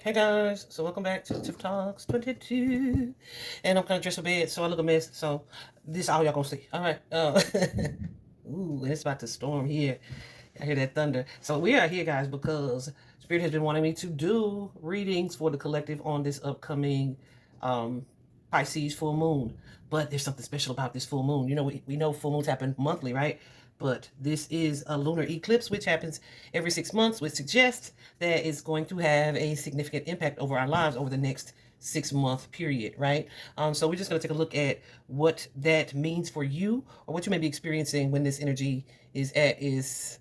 Hey guys, so welcome back to Tip Talks 22. And I'm kind of dressed for bed, so I look a mess. So this all y'all gonna see. All right. Ooh, it's about to storm here. I hear that thunder. So we are here, guys, because Spirit has been wanting me to do readings for the collective on this upcoming Pisces full moon. But there's something special about this full moon. You know, we know full moons happen monthly, right? But this is a lunar eclipse, which happens every 6 months, which suggests that it's going to have a significant impact over our lives over the next 6 month period, right? So we're just going to take a look at what that means for you, or what you may be experiencing when this energy is at its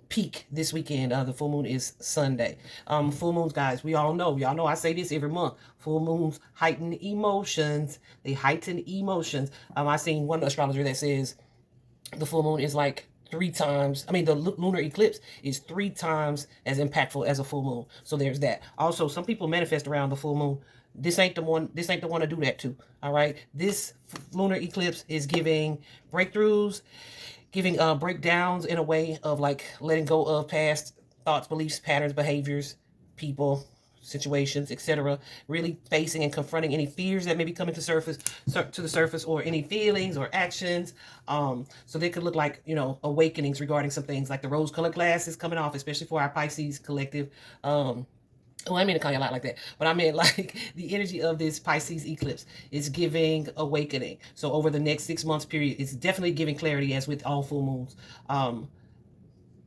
peak this weekend. The full moon is Sunday. Full moons, guys, y'all know I say this every month. Full moons heighten emotions. They heighten emotions. I seen one astrologer that says the full moon is like 3 times, the lunar eclipse is 3 times as impactful as a full moon. So there's that. Also, some people manifest around the full moon. This ain't the one to do that to. All right. This lunar eclipse is giving breakthroughs, giving breakdowns in a way of like letting go of past thoughts, beliefs, patterns, behaviors, people, situations, etc. Really facing and confronting any fears that may be coming to the surface, or any feelings or actions. So they could look like, awakenings regarding some things, like the rose-colored glasses coming off, especially for our Pisces collective. Oh, I mean to call you a lot like that, but I mean like the energy of this Pisces eclipse is giving awakening. So over the next 6 months period, it's definitely giving clarity, as with all full moons.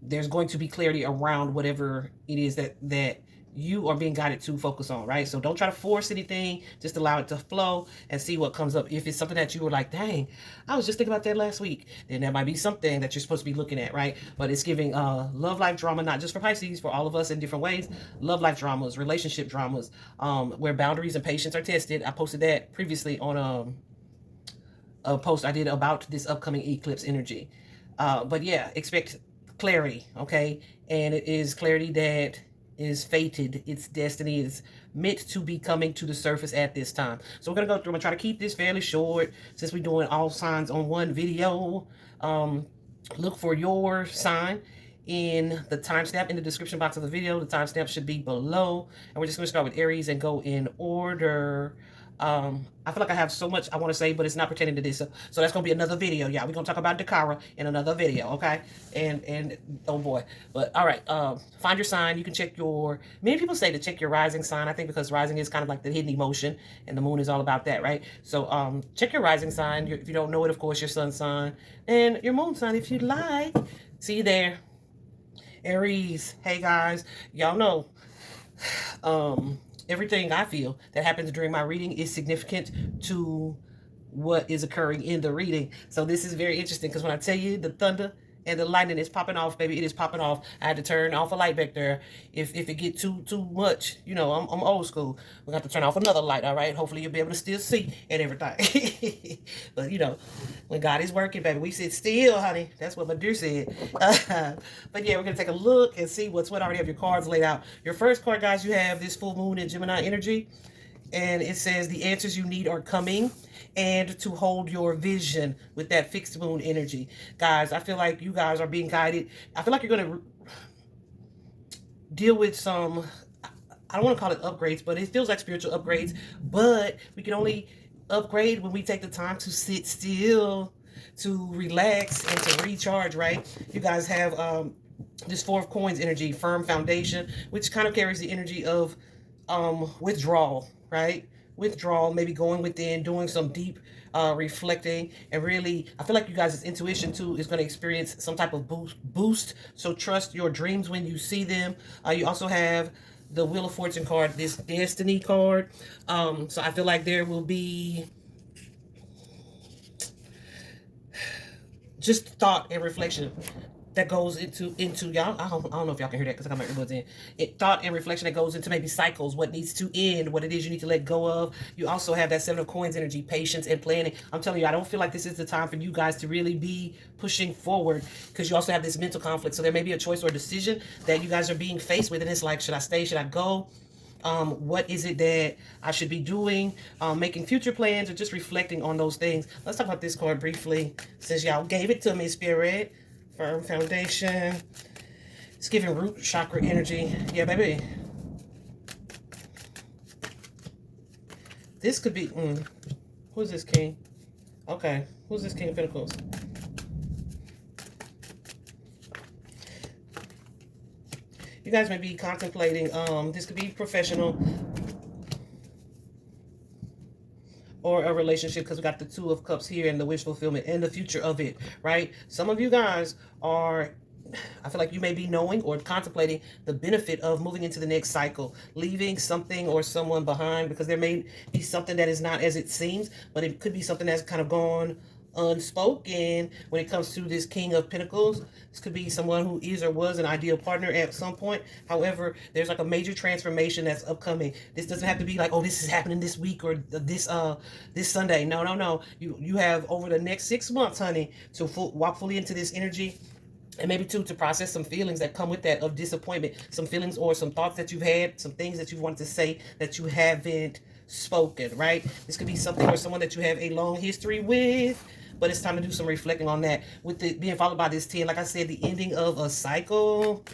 There's going to be clarity around whatever it is that you are being guided to focus on, right? So don't try to force anything. Just allow it to flow and see what comes up. If it's something that you were like, dang, I was just thinking about that last week, then that might be something that you're supposed to be looking at, right? But it's giving love life drama, not just for Pisces, for all of us in different ways. Love life dramas, relationship dramas, where boundaries and patience are tested. I posted that previously on a post I did about this upcoming eclipse energy. But yeah, expect clarity, okay? And it is clarity that is fated. Its destiny is meant to be coming to the surface at this time. So we're gonna go through. I'm gonna try to keep this fairly short since we're doing all signs on one video. Look for your sign in the timestamp in the description box of the video. The timestamp should be below, and we're just gonna start with Aries and go in order. I feel like I have so much I want to say, but it's not pertaining to this. So that's going to be another video. Yeah, we're going to talk about Dakara in another video, okay? And oh boy. But all right, find your sign. You can check many people say to check your rising sign, I think, because rising is kind of like the hidden emotion, and the moon is all about that, right? So check your rising sign. If you don't know it, of course, your sun sign, and your moon sign if you'd like. See you there. Aries. Hey guys, y'all know everything I feel that happens during my reading is significant to what is occurring in the reading. So this is very interesting, because when I tell you the thunder and the lightning is popping off, baby, it is popping off. I had to turn off a light back there. If it get too much, I'm old school. We got to turn off another light, all right? Hopefully you'll be able to still see and everything. But when God is working, baby, we sit still, honey. That's what my dear said. But yeah, we're gonna take a look and see what's what. I already have your cards laid out. Your first card, guys, you have this full moon in Gemini energy, and it says the answers you need are coming, and to hold your vision with that fixed moon energy. Guys, I feel like you guys are being guided. I feel like you're going to deal with some, I don't want to call it upgrades, but it feels like spiritual upgrades. But we can only upgrade when we take the time to sit still, to relax, and to recharge, right? You guys have this Four of Coins energy, firm foundation, which kind of carries the energy of withdrawal, right? Withdrawal, maybe going within, doing some deep reflecting, and really, I feel like you guys' intuition too is going to experience some type of boost. So trust your dreams when you see them. You also have the Wheel of Fortune card, this Destiny card. So I feel like there will be just thought and reflection that goes into y'all. I don't know if y'all can hear that because I got my earbuds in. Thought and reflection that goes into maybe cycles, what needs to end, what it is you need to let go of. You also have that Seven of Coins energy, patience and planning. I'm telling you, I don't feel like this is the time for you guys to really be pushing forward, because you also have this mental conflict. So there may be a choice or a decision that you guys are being faced with, and it's like, should I stay? Should I go? What is it that I should be doing? Making future plans, or just reflecting on those things. Let's talk about this card briefly, since y'all gave it to me, Spirit. Firm foundation. It's giving root chakra energy. Yeah, baby. This could be, who's this king? Okay, who's this King of Pentacles? You guys may be contemplating, this could be professional or a relationship, because we got the Two of Cups here and the wish fulfillment and the future of it, right? Some of you guys are, I feel like you may be knowing or contemplating the benefit of moving into the next cycle, leaving something or someone behind, because there may be something that is not as it seems, but it could be something that's kind of gone unspoken when it comes to this King of Pentacles. This could be someone who is or was an ideal partner at some point. However, there's like a major transformation that's upcoming. This doesn't have to be like, oh, this is happening this week or this Sunday. No. You have over the next 6 months, honey, to walk fully into this energy. And maybe too, to process some feelings that come with that of disappointment, some feelings or some thoughts that you've had, some things that you've wanted to say that you haven't spoken, right? This could be something or someone that you have a long history with, but it's time to do some reflecting on that. With it being followed by this 10, like I said, the ending of a cycle.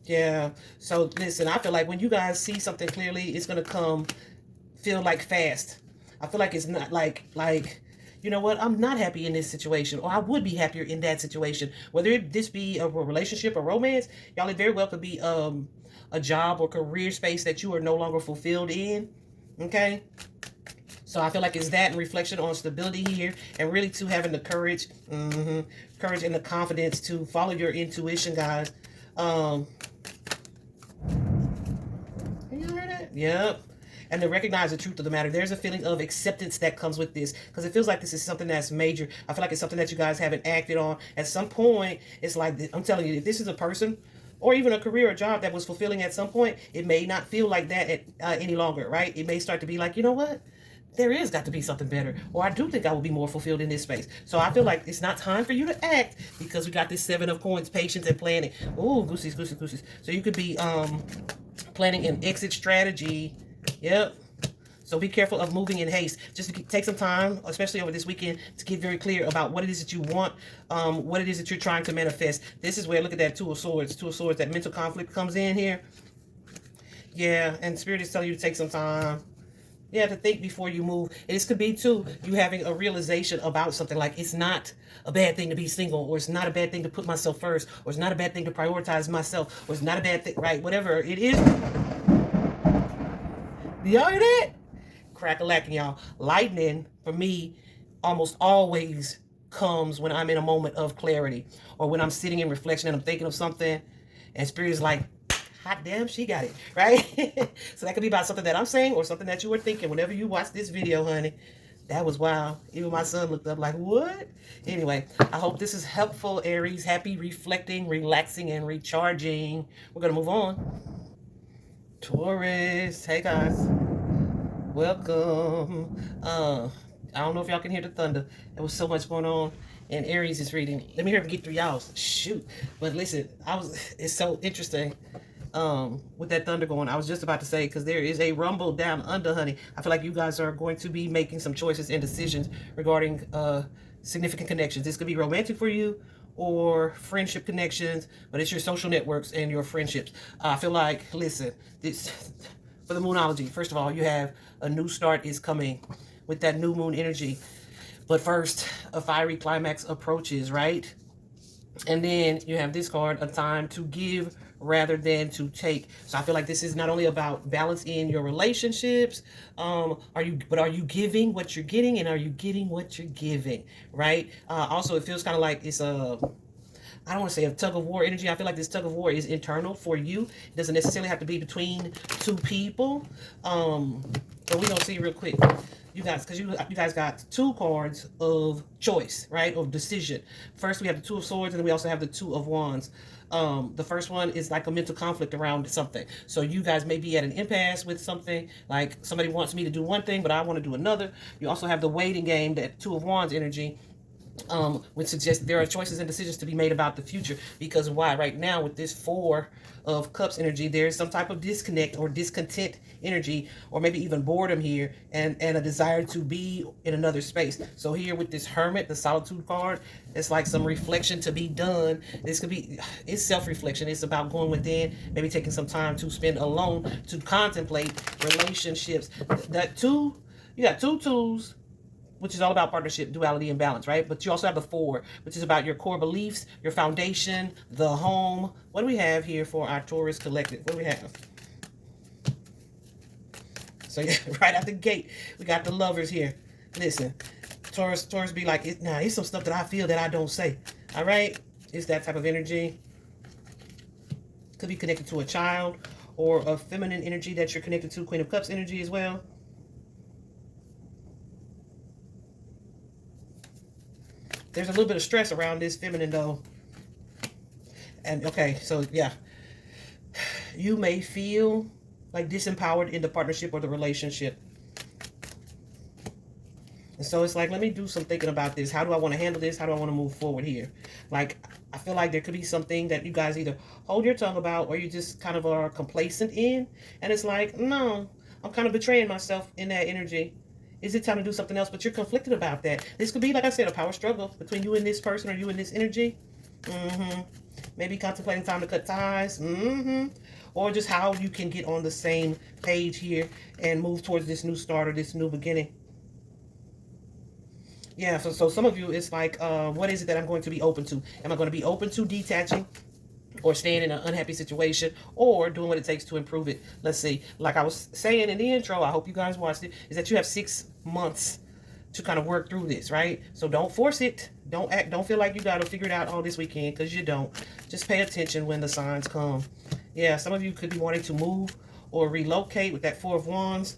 Yeah, so listen, I feel like when you guys see something clearly, it's going to feel like fast. I feel like it's not like, you know what, I'm not happy in this situation, or I would be happier in that situation. Whether this be a relationship or romance, y'all, it very well could be a job or career space that you are no longer fulfilled in, okay? So I feel like it's that and reflection on stability here, and really too having the courage, courage and the confidence to follow your intuition, guys. You heard that? Yep. And to recognize the truth of the matter. There's a feeling of acceptance that comes with this, because it feels like this is something that's major. I feel like it's something that you guys haven't acted on. At some point, it's like, I'm telling you, if this is a person or even a career or job that was fulfilling at some point, it may not feel like that any longer, right? It may start to be like, you know what? There is got to be something better, or I do think I will be more fulfilled in this space. So I feel like it's not time for you to act, because we got this 7 of Coins, patience and planning. Ooh, goosies. So you could be planning an exit strategy. Yep. So be careful of moving in haste. Just take some time, especially over this weekend, to get very clear about what it is that you want, what it is that you're trying to manifest. This is where, look at that Two of Swords, that mental conflict comes in here. Yeah, and Spirit is telling you to take some time. Yeah, to think before you move. And this could be, too, you having a realization about something, like it's not a bad thing to be single, or it's not a bad thing to put myself first, or it's not a bad thing to prioritize myself, or it's not a bad thing, right? Whatever it is. Do y'all hear that? Crack-a-lacking, y'all. Lightning, for me, almost always comes when I'm in a moment of clarity, or when I'm sitting in reflection and I'm thinking of something, and Spirit is like, hot damn, she got it, right? So that could be about something that I'm saying or something that you were thinking whenever you watch this video, honey. That was wild. Even my son looked up like, what? Anyway, I hope this is helpful, Aries. Happy reflecting, relaxing, and recharging. We're going to move on. Taurus. Hey, guys. Welcome. I don't know if y'all can hear the thunder. There was so much going on. And Aries is reading. Let me hear him get through y'all. Shoot. But listen, it's so interesting. With that thunder going, I was just about to say, because there is a rumble down under, honey. I feel like you guys are going to be making some choices and decisions regarding significant connections. This could be romantic for you or friendship connections, but it's your social networks and your friendships. I feel like, listen, this for the Moonology, first of all, you have a new start is coming with that new moon energy. But first, a fiery climax approaches, right? And then you have this card, a time to give rather than to take. So I feel like this is not only about balance in your relationships. Are you giving what you're getting, and are you getting what you're giving, right? Also, it feels kind of like it's I don't want to say a tug of war energy. I feel like this tug of war is internal for you. It doesn't necessarily have to be between two people. But we're going to see real quick. You guys, because you guys got 2 cards of choice, right? Of decision. First, we have the 2 of Swords, and then we also have the 2 of Wands. The first one is like a mental conflict around something. So you guys may be at an impasse with something, like somebody wants me to do one thing, but I want to do another. You also have the waiting game, that 2 of Wands energy. would suggest there are choices and decisions to be made about the future. Because why? Right now, with this Four of Cups energy, there's some type of disconnect or discontent energy, or maybe even boredom here, and a desire to be in another space. So here with this Hermit, the Solitude card, it's like some reflection to be done. This could be, it's self-reflection. It's about going within, maybe taking some time to spend alone to contemplate relationships. That two, you got two tools, which is all about partnership, duality, and balance, right? But you also have the Four, which is about your core beliefs, your foundation, the home. What do we have here for our Taurus collective? What do we have? So yeah, right out the gate, we got the Lovers here. Listen, Taurus be like, it's some stuff that I feel that I don't say. All right? It's that type of energy. Could be connected to a child or a feminine energy that you're connected to, Queen of Cups energy as well. There's a little bit of stress around this feminine though. And okay, so yeah. You may feel like disempowered in the partnership or the relationship. And so it's like, let me do some thinking about this. How do I want to handle this? How do I want to move forward here? Like, I feel like there could be something that you guys either hold your tongue about or you just kind of are complacent in. And it's like, no, I'm kind of betraying myself in that energy. Is it time to do something else? But you're conflicted about that. This could be, like I said, a power struggle between you and this person or you and this energy. Maybe contemplating time to cut ties. Or just how you can get on the same page here and move towards this new start or this new beginning. Yeah, so some of you, it's like, what is it that I'm going to be open to? Am I going to be open to detaching or staying in an unhappy situation, or doing what it takes to improve it? Let's see. Like I was saying in the intro, I hope you guys watched it, is that you have 6 months to kind of work through this, right? So don't force it. Don't feel like you got to figure it out all this weekend, because you don't. Just pay attention when the signs come. Yeah, some of you could be wanting to move or relocate with that 4 of Wands.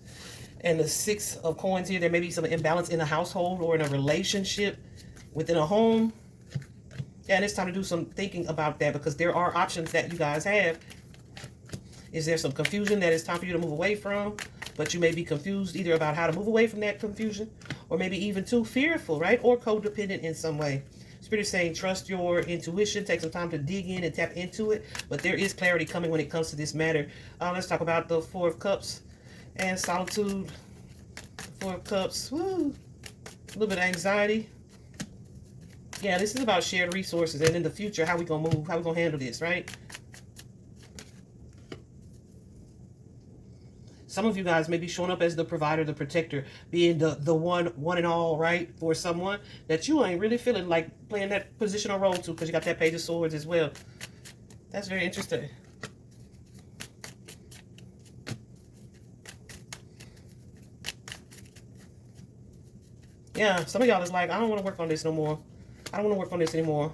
And the 6 of Coins here, there may be some imbalance in a household or in a relationship within a home. Yeah, and it's time to do some thinking about that, because there are options that you guys have. Is there some confusion that it's time for you to move away from? But you may be confused either about how to move away from that confusion, or maybe even too fearful, right? Or codependent in some way. Spirit is saying, trust your intuition. Take some time to dig in and tap into it. But there is clarity coming when it comes to this matter. Let's talk about the 4 of Cups and Solitude. 4 of Cups. Woo! A little bit of anxiety. Yeah, this is about shared resources, and in the future, how we gonna move, how we gonna handle this, right? Some of you guys may be showing up as the provider, the protector, being the one and all, right, for someone that you ain't really feeling like playing that position or role to, because you got that Page of Swords as well. That's very interesting. Yeah, some of y'all is like, I don't want to work on this no more. I don't want to work on this anymore.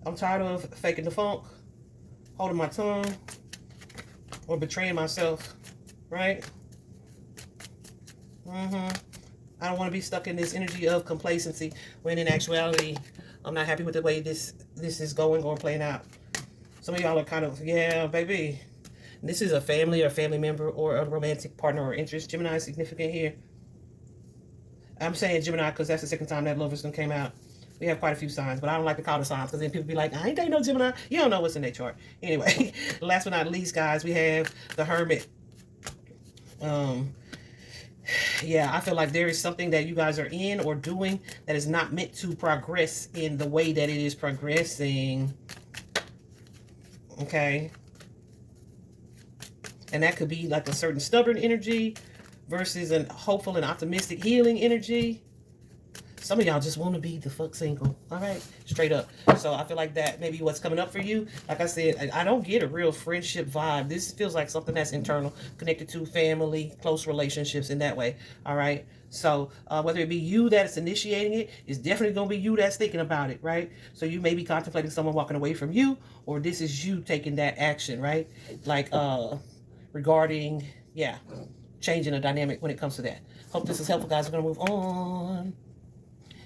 I'm tired of faking the funk, holding my tongue, or betraying myself, right? I don't want to be stuck in this energy of complacency, when in actuality, I'm not happy with the way this is going or playing out. Some of y'all are kind of, yeah, baby. This is a family or family member or a romantic partner or interest. Gemini is significant here. I'm saying Gemini because that's the second time that Lovers came out. We have quite a few signs, but I don't like to call the signs, because then people be like, I ain't dating no Gemini. You don't know what's in their chart. Anyway, last but not least, guys, we have the Hermit. Yeah, I feel like there is something that you guys are in or doing that is not meant to progress in the way that it is progressing. Okay. And that could be like a certain stubborn energy versus an hopeful and optimistic healing energy. Some of y'all just want to be the fuck single. All right, straight up. So I feel like that may be what's coming up for you. Like I said, I don't get a real friendship vibe. This feels like something that's internal, connected to family, close relationships in that way. All right. So whether it be you that's initiating it, it's definitely going to be you that's thinking about it, right? So you may be contemplating someone walking away from you, or this is you taking that action, right? Like regarding, yeah, changing a dynamic when it comes to that. Hope this is helpful, guys. We're going to move on.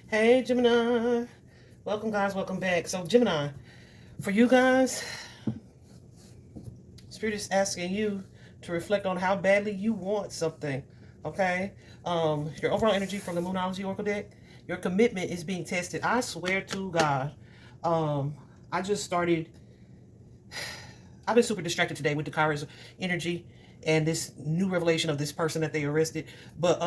Hey, Gemini. Welcome, guys. Welcome back. So, Gemini, for you guys, Spirit is asking you to reflect on how badly you want something, okay? Your overall energy from the Moonology Oracle deck, Your commitment is being tested. I swear to God. I just started. I've been super distracted today with the Kairos energy and this new revelation of this person that they arrested. But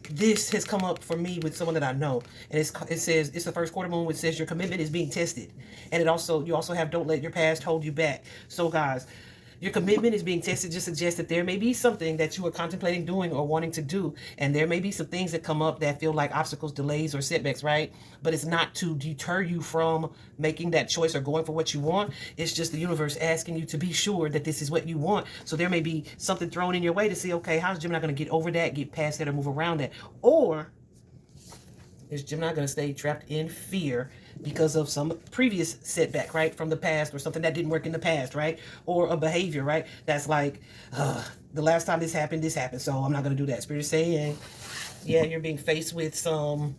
this has come up for me with someone that I know, and it says it's the first quarter moon, which says your commitment is being tested, and you also have don't let your past hold you back. So guys, your commitment is being tested just suggests that there may be something that you are contemplating doing or wanting to do. And there may be some things that come up that feel like obstacles, delays, or setbacks, right? But it's not to deter you from making that choice or going for what you want. It's just the universe asking you to be sure that this is what you want. So there may be something thrown in your way to see, okay, how's Gemini going to get over that, get past that, or move around that? Or is Gemini going to stay trapped in fear because of some previous setback, right? From the past, or something that didn't work in the past, right? Or a behavior, right? That's like, the last time this happened, so I'm not going to do that. Spirit is saying, yeah, you're being faced with some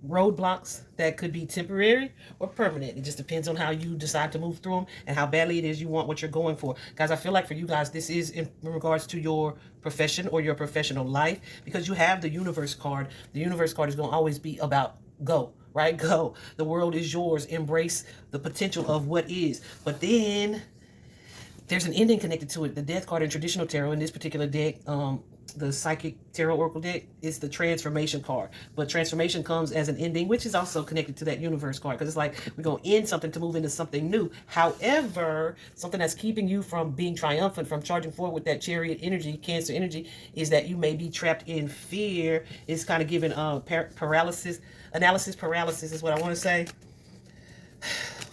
roadblocks that could be temporary or permanent. It just depends on how you decide to move through them and how badly it is you want what you're going for. Guys, I feel like for you guys, this is in regards to your profession or your professional life, because you have the universe card. The universe card is going to always be about go, right? Go. The world is yours. Embrace the potential of what is. But then there's an ending connected to it. The death card in traditional tarot, in this particular deck, the psychic tarot oracle deck, is the transformation card. But transformation comes as an ending, which is also connected to that universe card, because it's like we're going to end something to move into something new. However, something that's keeping you from being triumphant, from charging forward with that chariot energy, Cancer energy, is that you may be trapped in fear. It's kind of giving paralysis is what I want to say.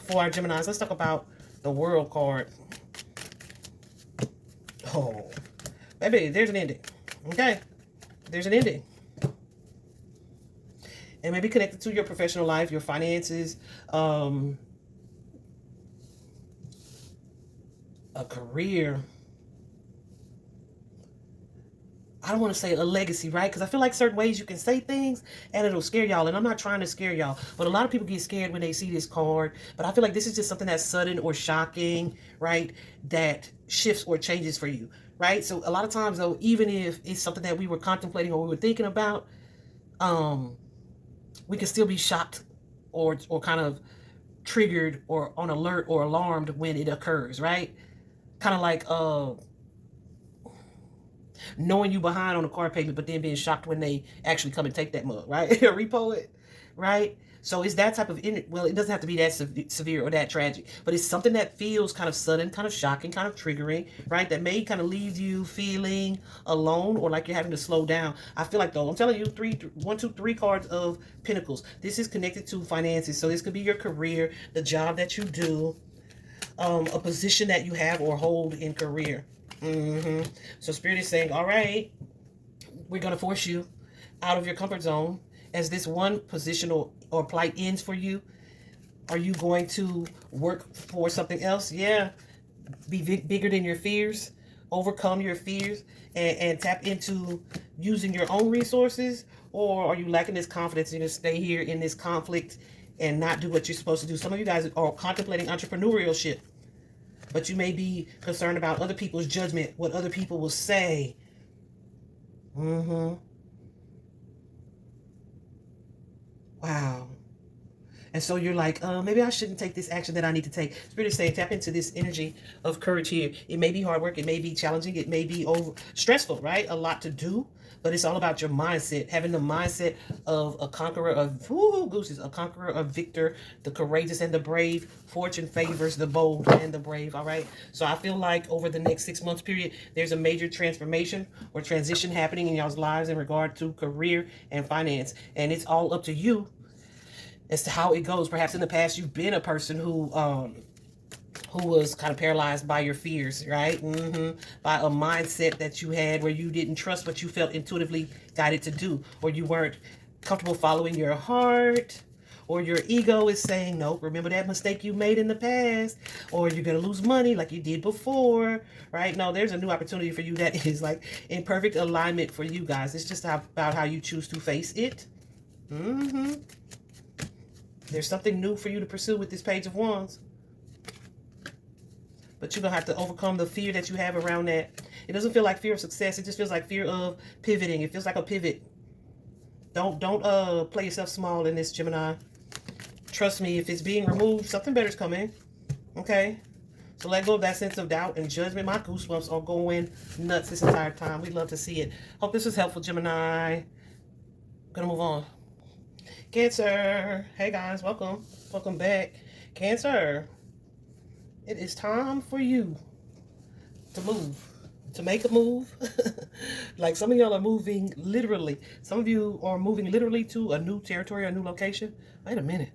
For our Geminis, let's talk about the World card. Oh, baby, there's an ending. Okay, there's an ending. It may be connected to your professional life, your finances, a career. I don't want to say a legacy, right? Because I feel like certain ways you can say things and it'll scare y'all. And I'm not trying to scare y'all, but a lot of people get scared when they see this card. But I feel like this is just something that's sudden or shocking, right? That shifts or changes for you, right? So a lot of times, though, even if it's something that we were contemplating or we were thinking about, we can still be shocked or kind of triggered or on alert or alarmed when it occurs, right? Kind of like knowing you behind on a car payment, but then being shocked when they actually come and take that mug, right? Repo it, right? So it's that type of, well, it doesn't have to be that severe or that tragic, but it's something that feels kind of sudden, kind of shocking, kind of triggering, right? That may kind of leave you feeling alone or like you're having to slow down. I feel like, though, I'm telling you, 1, 2, 3 cards of Pentacles. This is connected to finances. So this could be your career, the job that you do, a position that you have or hold in career. So Spirit is saying, all right, we're going to force you out of your comfort zone as this one position or plight ends for you. Are you going to work for something else? Yeah. Be bigger than your fears, overcome your fears, and tap into using your own resources? Or are you lacking this confidence and you stay here in this conflict and not do what you're supposed to do? Some of you guys are contemplating entrepreneurship, but you may be concerned about other people's judgment, what other people will say. Wow. And so you're like, maybe I shouldn't take this action that I need to take. Spirit is saying, tap into this energy of courage here. It may be hard work. It may be challenging. It may be stressful, right? A lot to do. But it's all about your mindset. Having the mindset of a conqueror of, gooses, a conqueror, a victor, the courageous and the brave. Fortune favors the bold and the brave, all right? So I feel like over the next 6 months period, there's a major transformation or transition happening in y'all's lives in regard to career and finance. And it's all up to you as to how it goes. Perhaps in the past, you've been a person who was kind of paralyzed by your fears, right? By a mindset that you had where you didn't trust what you felt intuitively guided to do, or you weren't comfortable following your heart, or your ego is saying, nope, remember that mistake you made in the past, or you're going to lose money like you did before, right? No, there's a new opportunity for you that is like in perfect alignment for you guys. It's just about how you choose to face it. There's something new for you to pursue with this Page of Wands. But you're going to have to overcome the fear that you have around that. It doesn't feel like fear of success. It just feels like fear of pivoting. It feels like a pivot. Don't play yourself small in this, Gemini. Trust me, if it's being removed, something better is coming. Okay? So let go of that sense of doubt and judgment. My goosebumps are going nuts this entire time. We love to see it. Hope this was helpful, Gemini. Gonna move on. Cancer. Hey guys, welcome. Welcome back. Cancer. It is time for you to move. To make a move. Like some of y'all are moving literally. Some of you are moving literally to a new territory, a new location. Wait a minute.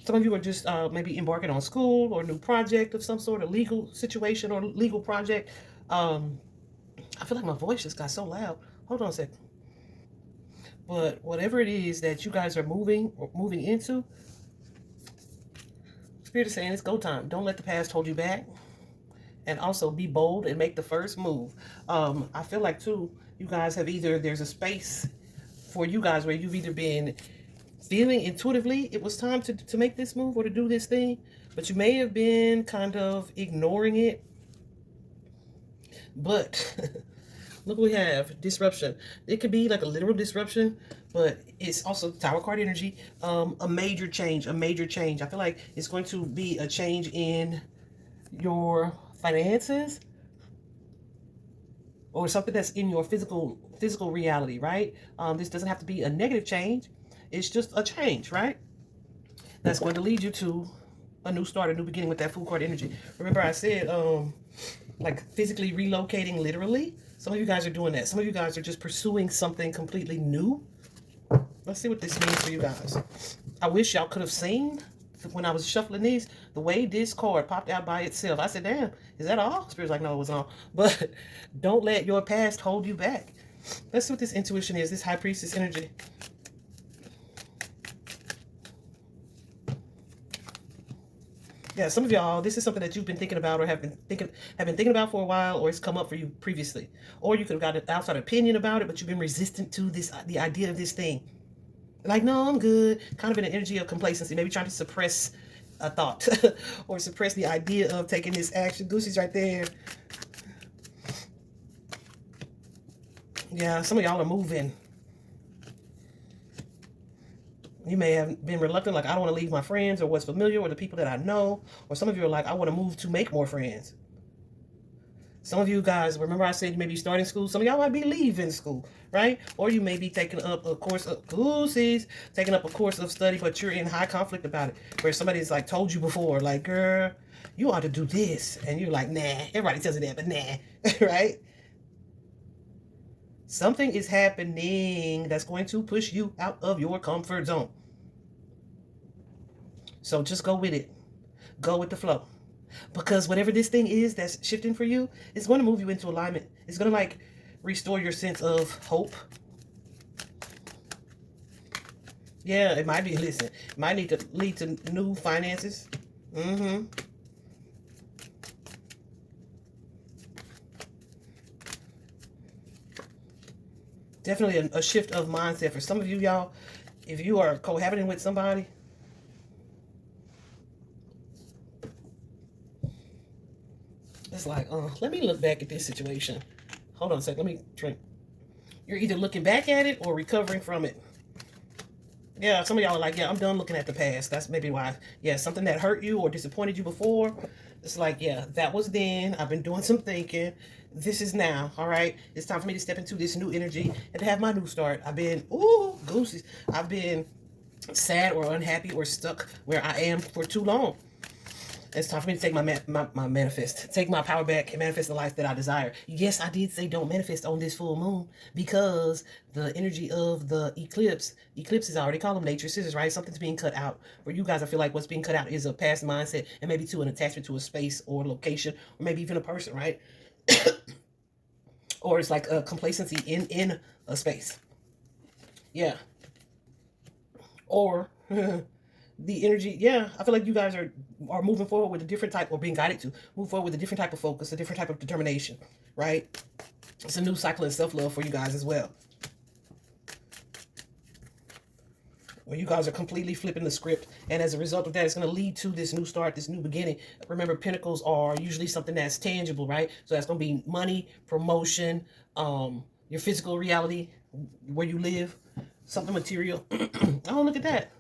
Some of you are just maybe embarking on school or a new project of some sort, a legal situation or legal project. I feel like my voice just got so loud. Hold on a second. But whatever it is that you guys are moving into, Spirit is saying it's go time. Don't let the past hold you back. And also be bold and make the first move. I feel like too, you guys have there's a space for you guys where you've either been feeling intuitively it was time to make this move or to do this thing, but you may have been kind of ignoring it. But look what we have, disruption. It could be like a literal disruption, but it's also Tower card energy. A major change. I feel like it's going to be a change in your finances or something that's in your physical reality, right? This doesn't have to be a negative change. It's just a change, right? That's going to lead you to a new start, a new beginning with that Fool card energy. Remember I said, like physically relocating literally? Some of you guys are doing that. Some of you guys are just pursuing something completely new. Let's see what this means for you guys. I wish y'all could have seen when I was shuffling these, the way this card popped out by itself. I said, damn, is that all? Spirit's like, no, it wasn't all. But don't let your past hold you back. Let's see what this intuition is, this High Priestess energy. Yeah, some of y'all, this is something that you've been thinking about or have been thinking about for a while, or it's come up for you previously. Or you could have got an outside opinion about it, but you've been resistant to the idea of this thing. Like, no, I'm good. Kind of in an energy of complacency, maybe trying to suppress a thought or suppress the idea of taking this action. Goosey's right there. Yeah, some of y'all are moving. You may have been reluctant, like, I don't want to leave my friends or what's familiar or the people that I know. Or some of you are like, I want to move to make more friends. Some of you guys, remember I said you may be starting school. Some of y'all might be leaving school, right? Or you may be taking up a course of taking up a course of study, but you're in high conflict about it. Where somebody's like told you before, like, girl, you ought to do this. And you're like, nah, everybody tells you that, but nah, right? Something is happening that's going to push you out of your comfort zone. So just go with it. Go with the flow. Because whatever this thing is that's shifting for you, it's going to move you into alignment. It's going to like restore your sense of hope. Yeah, it might be, listen, it might need to lead to new finances. Definitely a shift of mindset for some of you, y'all. If you are cohabiting with somebody, it's like, let me look back at this situation. Hold on a second, let me drink. You're either looking back at it or recovering from it. Yeah, some of y'all are like, yeah, I'm done looking at the past. That's maybe why. Yeah, something that hurt you or disappointed you before. It's like, yeah, that was then. I've been doing some thinking. This is now, all right? It's time for me to step into this new energy and to have my new start. I've been, gooses. I've been sad or unhappy or stuck where I am for too long. It's time for me to take my manifest, take my power back and manifest the life that I desire. Yes, I did say don't manifest on this full moon because the energy of the eclipses, I already call them nature scissors, right? Something's being cut out. Where you guys, I feel like what's being cut out is a past mindset and maybe to an attachment to a space or location or maybe even a person, right? Or it's like a complacency in a space. Yeah. Or the energy, yeah, I feel like you guys are moving forward with a different type, or being guided to move forward with a different type of focus, a different type of determination, right? It's a new cycle in self-love for you guys as well. where you guys are completely flipping the script. And as a result of that, it's going to lead to this new start, this new beginning. Remember, pentacles are usually something that's tangible, right? So that's going to be money, promotion, your physical reality, where you live, something material. Oh, look at that.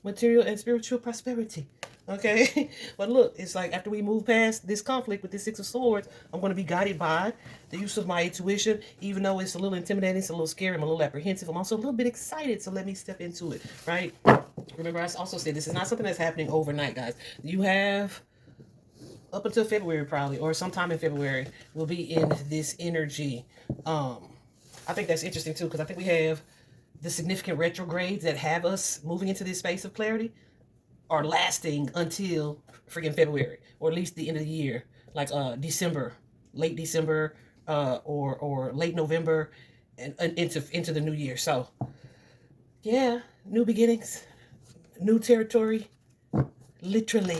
Material and spiritual prosperity. Okay, but look, it's like after we move past this conflict with this Six of Swords, I'm going to be guided by the use of my intuition. Even though it's a little intimidating, it's a little scary, I'm a little apprehensive, I'm also a little bit excited, so let me step into it, right? Remember, I also said this is not something that's happening overnight, guys. You have up until February probably, or sometime in February, will be in this energy. I think that's interesting too, because I think we have the significant retrogrades that have us moving into this space of clarity are lasting until freaking February, or at least the end of the year, like December, late December, or late November, and into the new year. So, yeah, new beginnings, new territory, literally.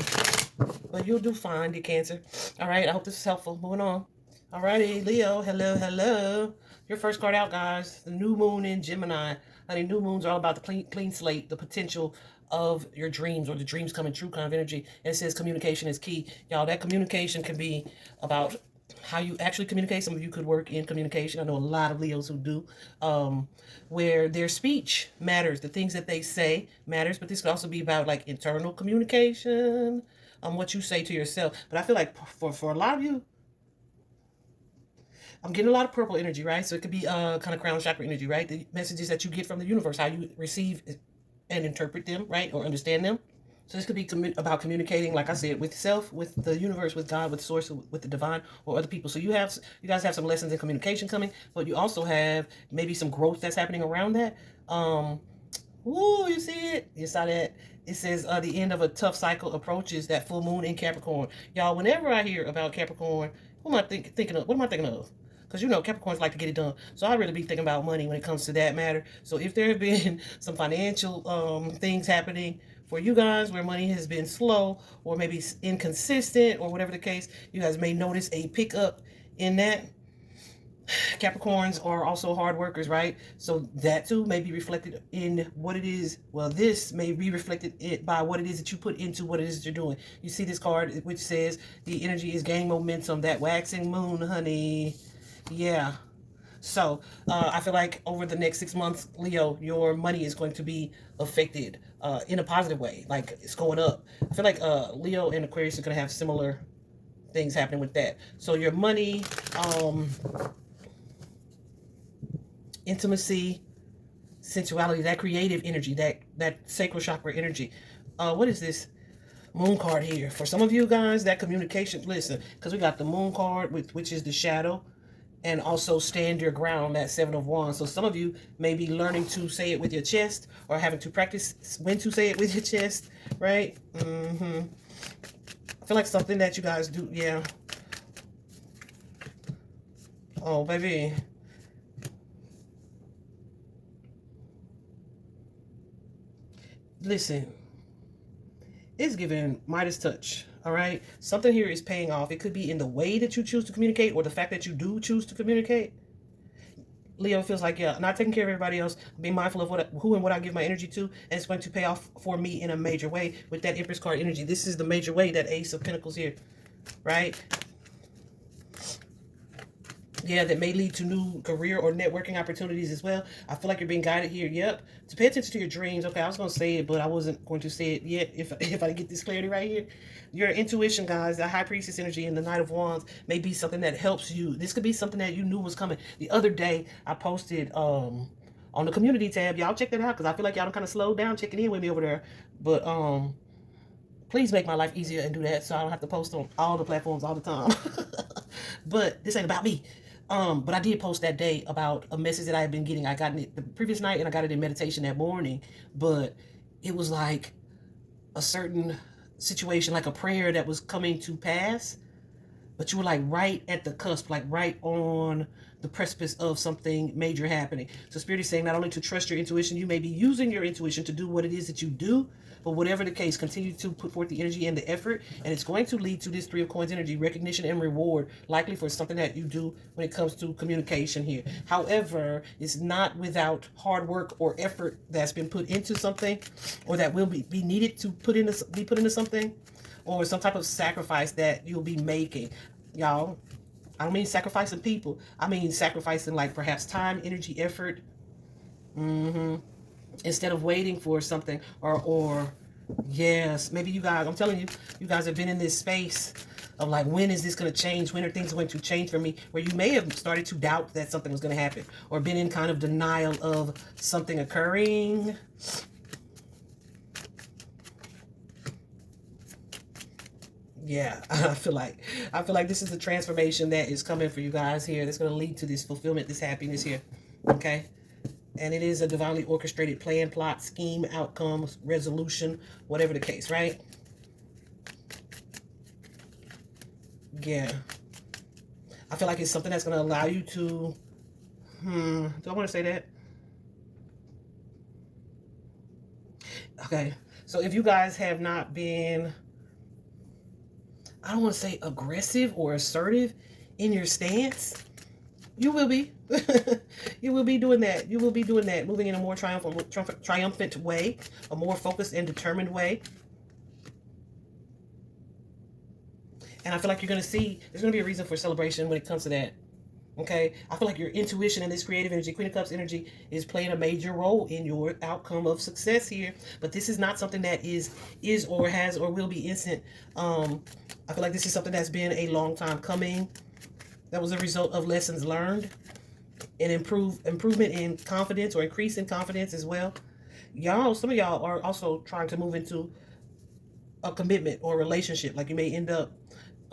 But you'll do fine, dear Cancer. All right, I hope this is helpful. Moving on. All righty, Leo. Hello, hello. Your first card out, guys. The new moon in Gemini. Honey, new moons are all about the clean slate, the potential of your dreams, or the dreams coming true kind of energy. And it says communication is key. Y'all, that communication can be about how you actually communicate. Some of you could work in communication. I know a lot of Leos who do, where their speech matters. The things that they say matters. But this could also be about like internal communication, what you say to yourself. But I feel like for a lot of you, I'm getting a lot of purple energy, right? So it could be kind of crown chakra energy, right? The messages that you get from the universe, how you receive and interpret them, right? Or understand them. So this could be about communicating, like I said, with self, with the universe, with God, with source, with the divine, or other people. So you guys have some lessons in communication coming, but you also have maybe some growth that's happening around that. Woo, you see it? You saw that? It says the end of a tough cycle approaches, that full moon in Capricorn. Y'all, whenever I hear about Capricorn, who am I thinking of? What am I thinking of? Because, you know, Capricorns like to get it done. So I really be thinking about money when it comes to that matter. So if there have been some financial things happening for you guys where money has been slow or maybe inconsistent or whatever the case, you guys may notice a pickup in that. Capricorns are also hard workers, right? So that too may be reflected in what it is. Well, this may be reflected by what it is that you put into what it is that you're doing. You see this card which says the energy is gaining momentum, that waxing moon, honey. Yeah. So I feel like over the next 6 months, Leo, your money is going to be affected in a positive way. Like it's going up. I feel like Leo and Aquarius are going to have similar things happening with that. So your money, intimacy, sensuality, that creative energy, that sacral chakra energy. What is this moon card here? For some of you guys, that communication, listen, because we got the moon card, which is the shadow, and also stand your ground, that Seven of Wands. So some of you may be learning to say it with your chest, or having to practice when to say it with your chest, right? I feel like something that you guys do, yeah. Oh, baby. Listen, it's giving Midas touch. All right, something here is paying off. It could be in the way that you choose to communicate, or the fact that you do choose to communicate. Leo feels like, yeah, not taking care of everybody else, being mindful of who and what I give my energy to, and it's going to pay off for me in a major way with that Empress card energy. This is the major way, that Ace of Pentacles here, right? Yeah, that may lead to new career or networking opportunities as well. I feel like you're being guided here. Yep. To pay attention to your dreams. Okay, I was going to say it, but I wasn't going to say it yet if I get this clarity right here. Your intuition, guys, the High Priestess energy and the Knight of Wands may be something that helps you. This could be something that you knew was coming. The other day, I posted on the community tab. Y'all check that out, because I feel like y'all kind of slowed down checking in with me over there. But please make my life easier and do that, so I don't have to post on all the platforms all the time. But this ain't about me. But I did post that day about a message that I had been getting. I got it the previous night, and I got it in meditation that morning. But it was like a certain situation, like a prayer that was coming to pass. But you were like right at the cusp, like right on the precipice of something major happening. So Spirit is saying not only to trust your intuition, you may be using your intuition to do what it is that you do, but whatever the case, continue to put forth the energy and the effort, and it's going to lead to this Three of Coins energy, recognition and reward, likely for something that you do when it comes to communication here. However, it's not without hard work or effort that's been put into something, or that will be needed to be put into something, or some type of sacrifice that you'll be making. Y'all, I don't mean sacrificing people. I mean sacrificing like perhaps time, energy, effort. Instead of waiting for something, or yes, maybe you guys, I'm telling you, you guys have been in this space of like, when is this going to change? When are things going to change for me? Where you may have started to doubt that something was going to happen, or been in kind of denial of something occurring. Yeah, I feel like this is the transformation that is coming for you guys here. That's going to lead to this fulfillment, this happiness here. Okay. And it is a divinely orchestrated plan, plot, scheme, outcome, resolution, whatever the case, right? Yeah. I feel like it's something that's going to allow you to... do I want to say that? Okay. So if you guys have not been... I don't want to say aggressive or assertive in your stance, you will be. You will be doing that. You will be doing that. Moving in a more triumphant way, a more focused and determined way. And I feel like you're going to see, there's going to be a reason for celebration when it comes to that. Okay? I feel like your intuition and this creative energy, Queen of Cups energy, is playing a major role in your outcome of success here. But this is not something that is or has or will be instant. I feel like this is something that's been a long time coming. That was a result of lessons learned and improvement in confidence, or increase in confidence as well. Y'all, some of y'all are also trying to move into a commitment or relationship. Like you may end up,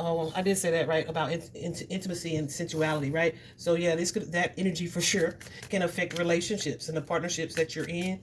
I did say that, right, about intimacy and sensuality, right? So yeah, that energy for sure can affect relationships and the partnerships that you're in.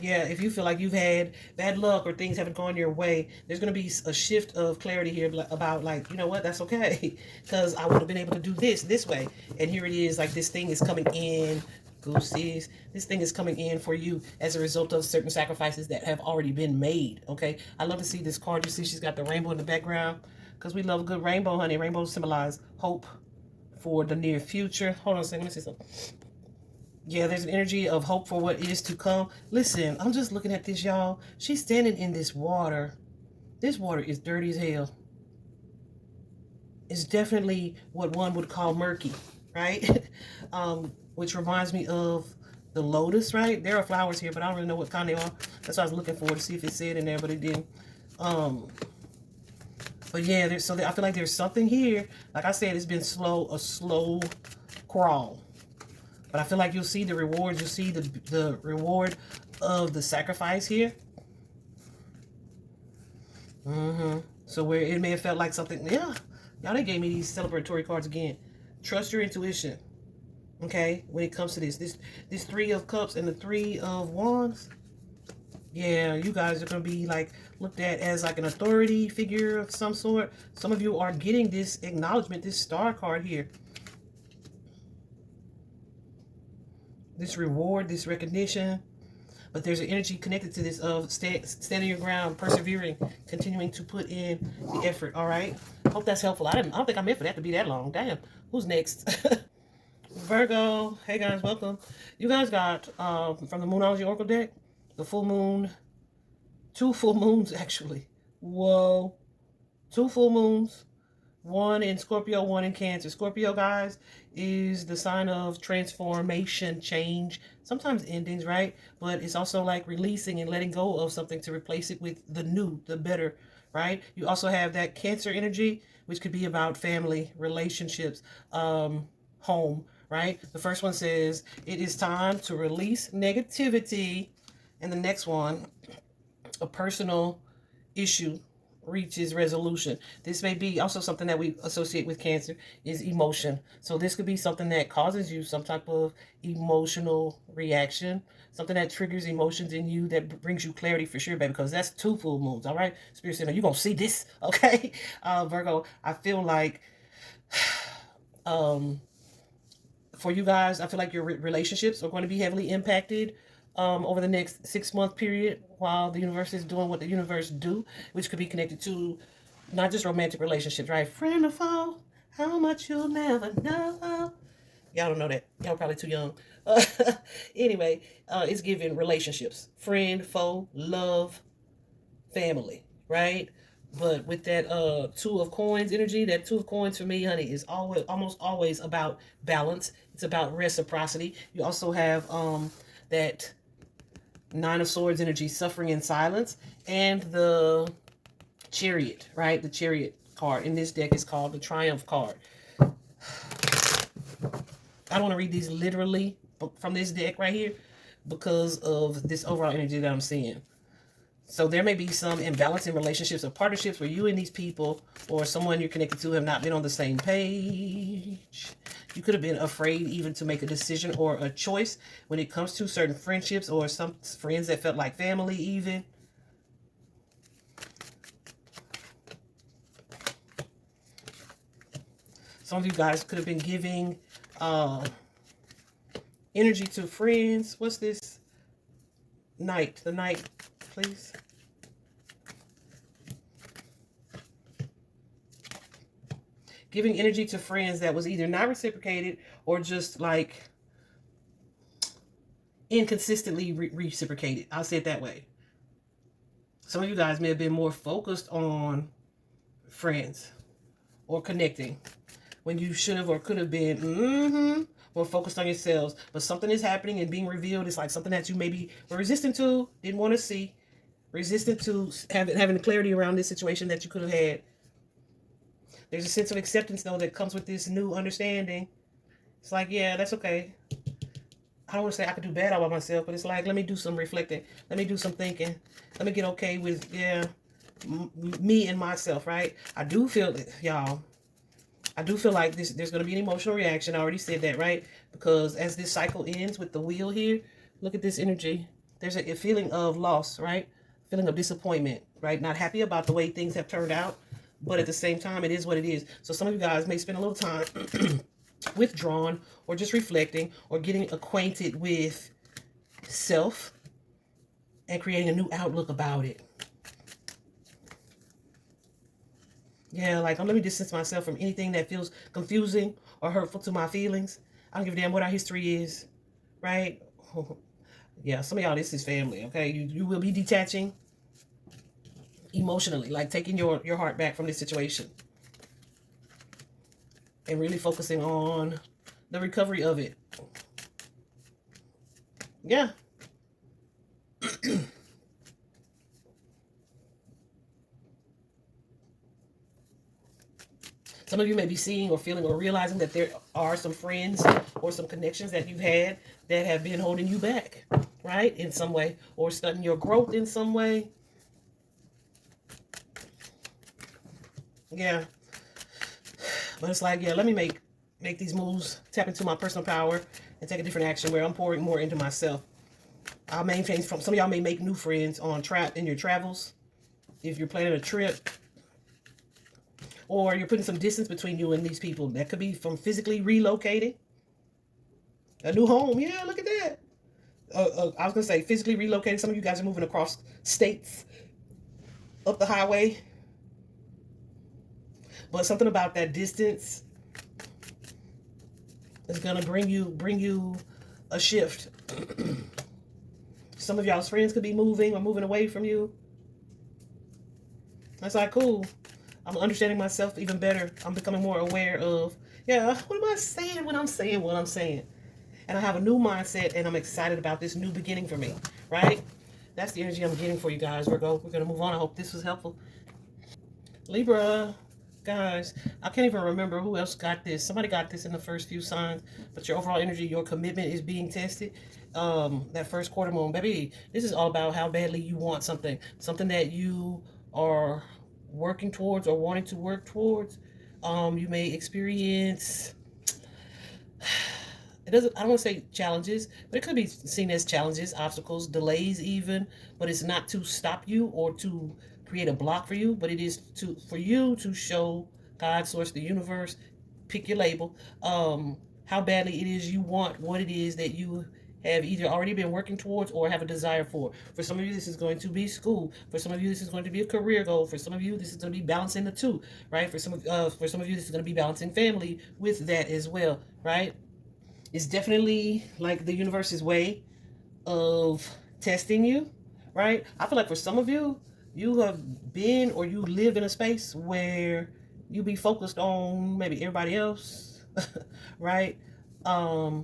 Yeah, if you feel like you've had bad luck or things haven't gone your way, there's going to be a shift of clarity here about like, you know what, that's okay. Because I would have been able to do this way. And here it is, like this thing is coming in. Goosies. This thing is coming in for you as a result of certain sacrifices that have already been made, okay? I love to see this card. You see she's got the rainbow in the background because we love a good rainbow, honey. Rainbows symbolize hope for the near future. Hold on a second. Let me see something. Yeah, there's an energy of hope for what is to come. Listen, I'm just looking at this, y'all. She's standing in this water. This water is dirty as hell. It's definitely what one would call murky, right? Which reminds me of the lotus, right? There are flowers here, but I don't really know what kind they are. That's what I was looking for, to see if it said in there, but it didn't. But yeah, I feel like there's something here. Like I said, it's been a slow crawl. But I feel like you'll see the rewards. You'll see the reward of the sacrifice here. So where it may have felt like something, yeah. Y'all, they gave me these celebratory cards again. Trust your intuition. Okay, when it comes to this Three of Cups and the Three of Wands. Yeah, you guys are going to be like looked at as like an authority figure of some sort. Some of you are getting this acknowledgement, this star card here. This reward, this recognition. But there's an energy connected to this of standing your ground, persevering, continuing to put in the effort, all right? Hope that's helpful. I don't think I meant for that to be that long. Damn. Who's next? Virgo. Hey, guys. Welcome. You guys got, from the Moonology Oracle deck, the full moon. 2 full moons, actually. Whoa. 2 full moons. 1 in Scorpio, 1 in Cancer. Scorpio, guys, is the sign of transformation, change, sometimes endings, right? But it's also like releasing and letting go of something to replace it with the new, the better, right? You also have that Cancer energy, which could be about family, relationships, home, right? The first one says, it is time to release negativity. And the next one, a personal issue, reaches resolution. This may be also something that we associate with Cancer is emotion. So this could be something that causes you some type of emotional reaction, something that triggers emotions in you that brings you clarity for sure, baby, because that's 2 full moons, all right? Spirit Center, you're going to see this, okay? Virgo, I feel like for you guys, I feel like your relationships are going to be heavily impacted over the next 6-month period while the universe is doing what the universe do, which could be connected to not just romantic relationships, right? Friend or foe, how much you'll never know. Y'all don't know that. Y'all probably too young. Anyway, it's giving relationships, friend, foe, love, family, right? But with that 2 of coins energy, that 2 of coins for me, honey, is always almost always about balance. It's about reciprocity. You also have that 9 of swords energy, suffering in silence, and the chariot, right? The chariot card in this deck is called the triumph card. I don't want to read these literally from this deck right here because of this overall energy that I'm seeing. So there may be some imbalance in relationships or partnerships where you and these people or someone you're connected to have not been on the same page. You could have been afraid even to make a decision or a choice when it comes to certain friendships or some friends that felt like family even. Some of you guys could have been giving energy to friends. What's this? Knight. The knight, please. Giving energy to friends that was either not reciprocated or just like inconsistently reciprocated. I'll say it that way. Some of you guys may have been more focused on friends or connecting when you should have or could have been more focused on yourselves. But something is happening and being revealed. It's like something that you maybe were resistant to, didn't want to see, resistant to having clarity around this situation that you could have had. There's a sense of acceptance, though, that comes with this new understanding. It's like, yeah, that's okay. I don't want to say I could do bad all by myself, but it's like, let me do some reflecting. Let me do some thinking. Let me get okay with, me and myself, right? I do feel it, y'all. I do feel like there's going to be an emotional reaction. I already said that, right? Because as this cycle ends with the wheel here, look at this energy. There's a feeling of loss, right? Feeling of disappointment, right? Not happy about the way things have turned out. But at the same time, it is what it is. So some of you guys may spend a little time withdrawn or just reflecting or getting acquainted with self and creating a new outlook about it. Yeah, like let me distance myself from anything that feels confusing or hurtful to my feelings. I don't give a damn what our history is, right? Yeah, some of y'all, this is family, okay? You will be detaching emotionally, like taking your heart back from this situation and really focusing on the recovery of it. Yeah. Some of you may be seeing or feeling or realizing that there are some friends or some connections that you've had that have been holding you back, right? In some way, or stunting your growth in some way. Yeah. But it's like, yeah, let me make these moves, tap into my personal power, and take a different action where I'm pouring more into myself. I'll maintain from some of y'all may make new friends on in your travels. If you're planning a trip, or you're putting some distance between you and these people. That could be from physically relocating. A new home. Yeah, look at that. I was going to say physically relocating. Some of you guys are moving across states, up the highway. But something about that distance is going to bring you a shift. Some of y'all's friends could be moving or moving away from you. That's like cool. I'm understanding myself even better. I'm becoming more aware of, what am I saying when I'm saying what I'm saying? And I have a new mindset, and I'm excited about this new beginning for me, right? That's the energy I'm getting for you guys. We're going to move on. I hope this was helpful. Libra, guys, I can't even remember who else got this. Somebody got this in the first few signs, but your overall energy, your commitment is being tested. That first quarter moon, baby, this is all about how badly you want something that you are working towards or wanting to work towards. You may experience, it doesn't, I don't want to say challenges, but it could be seen as challenges, obstacles, delays even, but it's not to stop you or to create a block for you, but it is to for you to show God, source, the universe, pick your label, how badly it is you want what it is that you have either already been working towards or have a desire for. For some of you, this is going to be school. For some of you, this is going to be a career goal. For some of you, this is going to be balancing the two, right? For some of you, this is going to be balancing family with that as well, right? It's definitely like the universe's way of testing you, right? I feel like for some of you, you have been or you live in a space where you be focused on maybe everybody else, right? The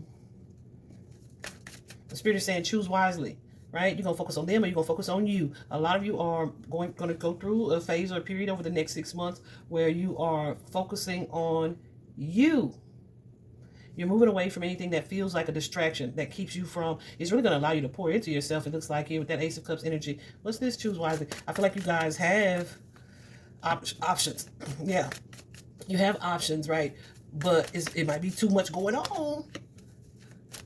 spirit is saying choose wisely, right? You're gonna focus on them or you're gonna focus on you. A lot of you are going to go through a phase or a period over the next 6 months where you are focusing on you. You're moving away from anything that feels like a distraction, that keeps you from, it's really going to allow you to pour into yourself. It looks like here with that Ace of Cups energy. What's this? Choose wisely. I feel like you guys have options. Yeah, you have options, right? But it might be too much going on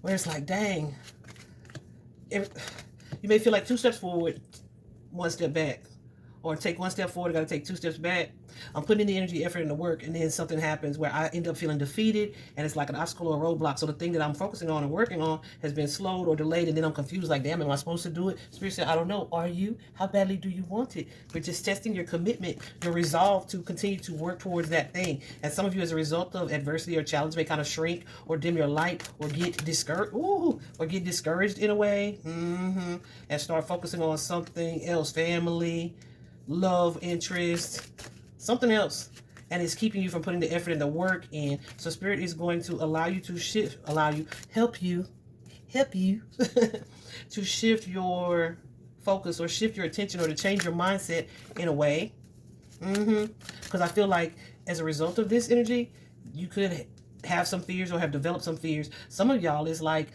where it's like, dang, you may feel like 2 steps forward, 1 step back. Or take 1 step forward, I got to take 2 steps back. I'm putting in the energy, effort, and the work, and then something happens where I end up feeling defeated, and it's like an obstacle or a roadblock. So the thing that I'm focusing on and working on has been slowed or delayed, and then I'm confused, like, damn, am I supposed to do it? Spirit said, I don't know. Are you? How badly do you want it? We're just testing your commitment, your resolve to continue to work towards that thing. And some of you, as a result of adversity or challenge, may kind of shrink or dim your light or get discouraged, in a way, and start focusing on something else, family, love, interest, something else, and it's keeping you from putting the effort and the work in. So spirit is going to allow you to shift, help you to shift your focus or shift your attention or to change your mindset in a way. Because I feel like as a result of this energy, you could have some fears or have developed some fears. Some of y'all is like,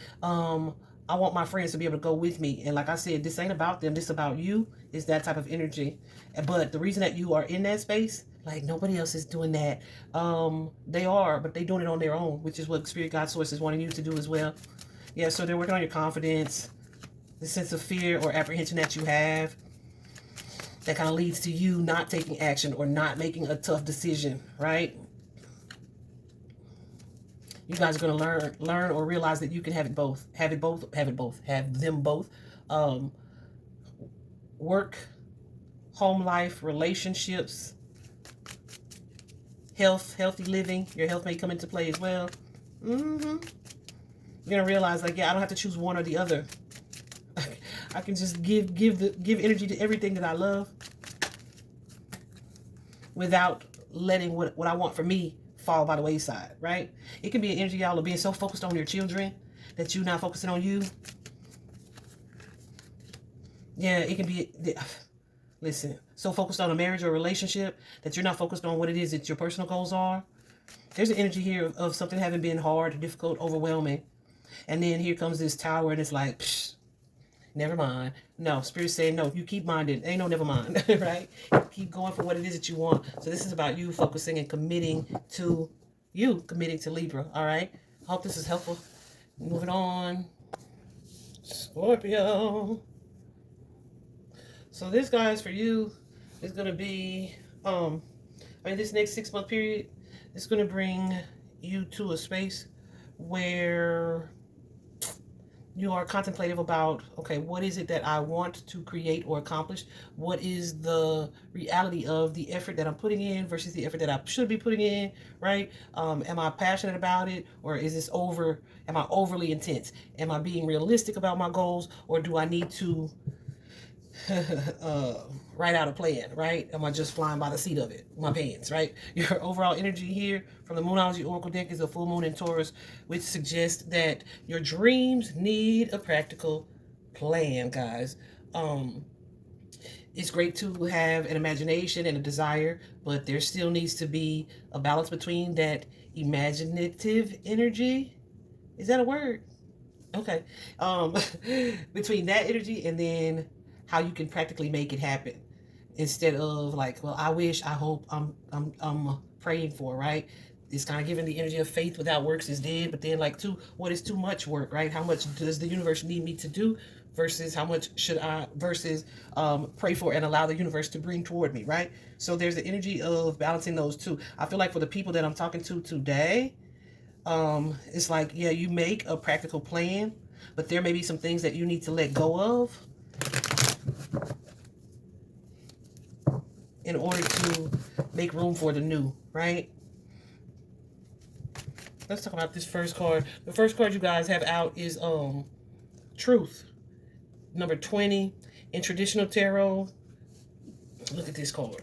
I want my friends to be able to go with me. And like I said, this ain't about them. This about you. Is that type of energy. But the reason that you are in that space, like nobody else is doing that. They are, but they're doing it on their own, which is what Spirit God Source is wanting you to do as well. Yeah, so they're working on your confidence, the sense of fear or apprehension that you have. That kind of leads to you not taking action or not making a tough decision, right? You guys are going to learn or realize that you can have it both. Have them both. Work, home life, relationships, healthy living. Your health may come into play as well. You're going to realize, like, yeah, I don't have to choose one or the other. I can just give energy to everything that I love without letting what I want for me fall by the wayside, right? It can be an energy, y'all, of being so focused on your children that you're not focusing on you. Yeah, it can be, listen, so focused on a marriage or a relationship that you're not focused on what it is that your personal goals are. There's an energy here of something having been hard, difficult, overwhelming. And then here comes this tower and it's like, psh, never mind. No, Spirit's saying, no, you keep minding. Ain't no never mind, right? Keep going for what it is that you want. So this is about you focusing and committing to Libra, all right? I hope this is helpful. Moving on. Scorpio. So this, guys, for you is going to be, this next 6 month period is going to bring you to a space where you are contemplative about, okay, what is it that I want to create or accomplish? What is the reality of the effort that I'm putting in versus the effort that I should be putting in, right? Am I passionate about it, or is this am I overly intense? Am I being realistic about my goals, or do I need to write out a plan, right? Am I just flying by the seat of it, my pants, right? Your overall energy here from the Moonology Oracle deck is a full moon in Taurus, which suggests that your dreams need a practical plan, guys. It's great to have an imagination and a desire, but there still needs to be a balance between that imaginative energy. Is that a word? Okay. Between that energy and then how you can practically make it happen. instead of like, well, I wish, I hope, I'm praying for, right? It's kind of giving the energy of faith without works is dead. But then like what is too much work, right? How much does the universe need me to do versus how much should I versus pray for and allow the universe to bring toward me, right? So there's the energy of balancing those two. I feel like for the people that I'm talking to today, it's like, yeah, you make a practical plan, but there may be some things that you need to let go of in order to make room for the new, right? Let's talk about this first card. The first card you guys have out is Truth, number 20 in traditional tarot. Look at this card.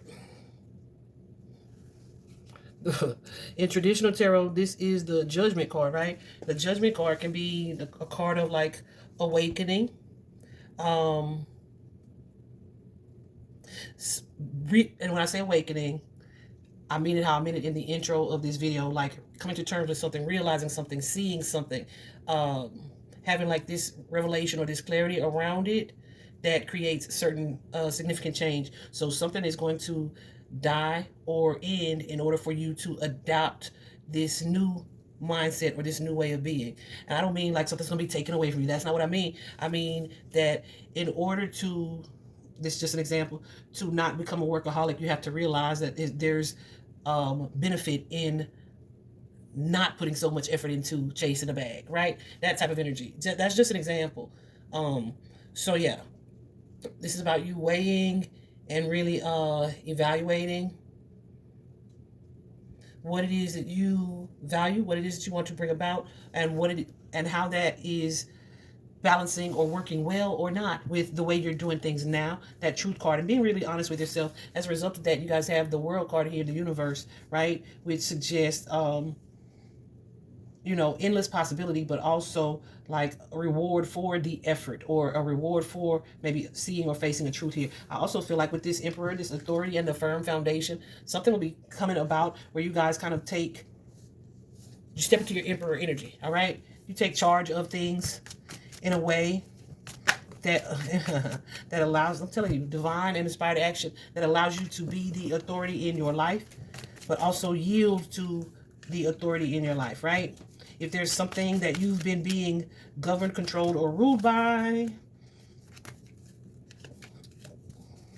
In traditional tarot, this is the Judgment card, right? The Judgment card can be a card of like awakening. And when I say awakening, I mean it how I mean it in the intro of this video, like coming to terms with something, realizing something, seeing something, having like this revelation or this clarity around it that creates certain significant change. So something is going to die or end in order for you to adopt this new mindset or this new way of being. And I don't mean like something's going to be taken away from you. That's not what I mean. I mean that in order to, this is just an example, to not become a workaholic, you have to realize that there's benefit in not putting so much effort into chasing a bag, right? That type of energy. That's just an example. So yeah, this is about you weighing and really evaluating what it is that you value, what it is that you want to bring about, and and how that is balancing or working well or not with the way you're doing things now. That Truth card, and being really honest with yourself. As a result of that, you guys have the World card here, the universe, right, which suggests you know, endless possibility, but also like a reward for the effort, or a reward for maybe seeing or facing a truth here. I also feel like with this Emperor, this authority and the firm foundation, something will be coming about where you guys kind of you step into your Emperor energy, all right? You take charge of things in a way that that allows, I'm telling you, divine and inspired action that allows you to be the authority in your life, but also yield to the authority in your life, right? If there's something that you've been being governed, controlled, or ruled by,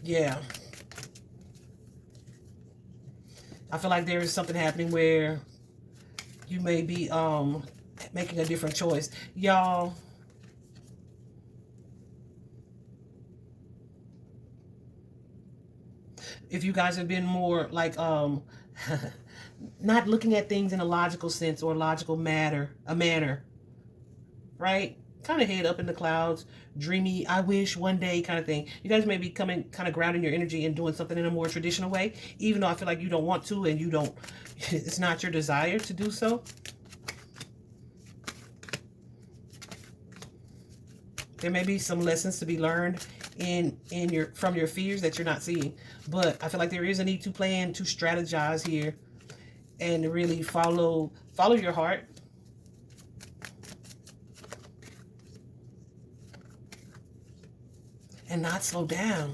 yeah, I feel like there is something happening where you may be making a different choice, y'all. If you guys have been more like not looking at things in a logical sense or logical manner, right? Kind of head up in the clouds, dreamy, I wish one day kind of thing. You guys may be coming, kind of grounding your energy and doing something in a more traditional way, even though I feel like you don't want to and you don't, it's not your desire to do so. There may be some lessons to be learned from your fears that you're not seeing. But I feel like there is a need to plan, to strategize here, and really follow your heart. And not slow down.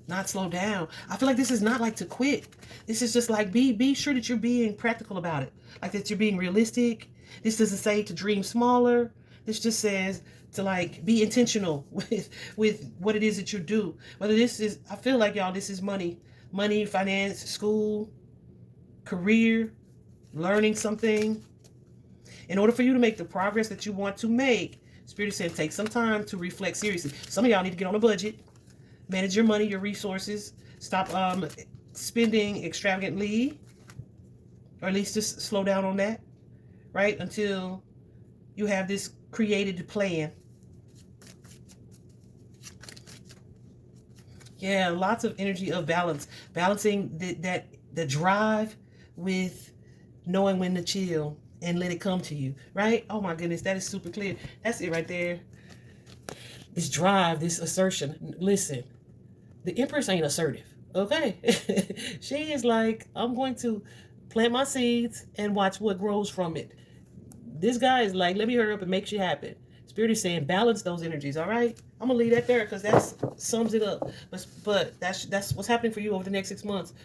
Not slow down. I feel like this is not like to quit. This is just like be sure that you're being practical about it. Like that you're being realistic. This doesn't say to dream smaller. This just says to like be intentional with what it is that you do. Whether this is, I feel like, y'all, this is money, finance, school, career, learning something. In order for you to make the progress that you want to make, Spirit is saying take some time to reflect seriously. Some of y'all need to get on a budget, manage your money, your resources, stop spending extravagantly, or at least just slow down on that, right? Until you have this created plan. Yeah, lots of energy of balance. Balancing the drive with knowing when to chill and let it come to you, right? Oh my goodness, that is super clear. That's it right there. This drive, this assertion. Listen, the Empress ain't assertive, okay? She is like, I'm going to plant my seeds and watch what grows from it. This guy is like, let me hurry up and make shit happen. Spirit is saying balance those energies, all right? I'm going to leave that there because that sums it up. But that's what's happening for you over the next 6 months.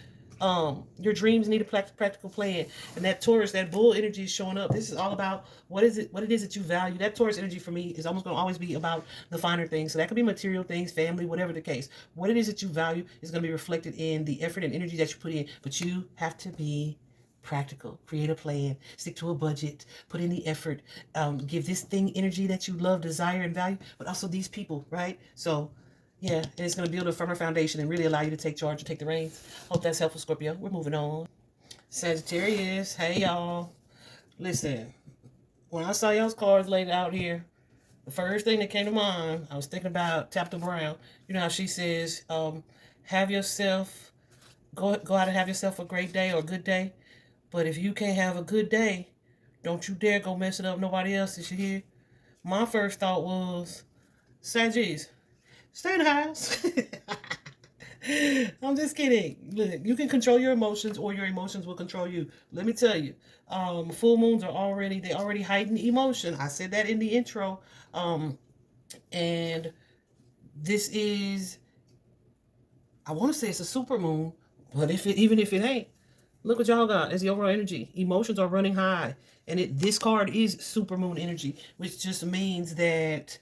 Your dreams need a practical plan, and that Taurus, that bull energy is showing up. This is all about what it is that you value. That Taurus energy for me is almost going to always be about the finer things. So that could be material things, family, whatever the case. What it is that you value is going to be reflected in the effort and energy that you put in. But you have to be practical, create a plan, stick to a budget, put in the effort, give this thing energy that you love, desire, and value, but also these people, right? So yeah, and it's going to build a firmer foundation and really allow you to take charge and take the reins. Hope that's helpful, Scorpio. We're moving on. Sagittarius, hey y'all. Listen, when I saw y'all's cards laid out here, the first thing that came to mind, I was thinking about Tabitha Brown. You know how she says, have yourself, go out and have yourself a great day or a good day. But if you can't have a good day, don't you dare go mess it up nobody else's. You hear? My first thought was, Sagittarius, stay in the house. I'm just kidding. Look, you can control your emotions or your emotions will control you. Let me tell you, full moons are already heightened emotion. I said that in the intro. And this is, I want to say it's a super moon, but even if it ain't, look what y'all got as the overall energy. Emotions are running high. And this card is supermoon energy, which just means that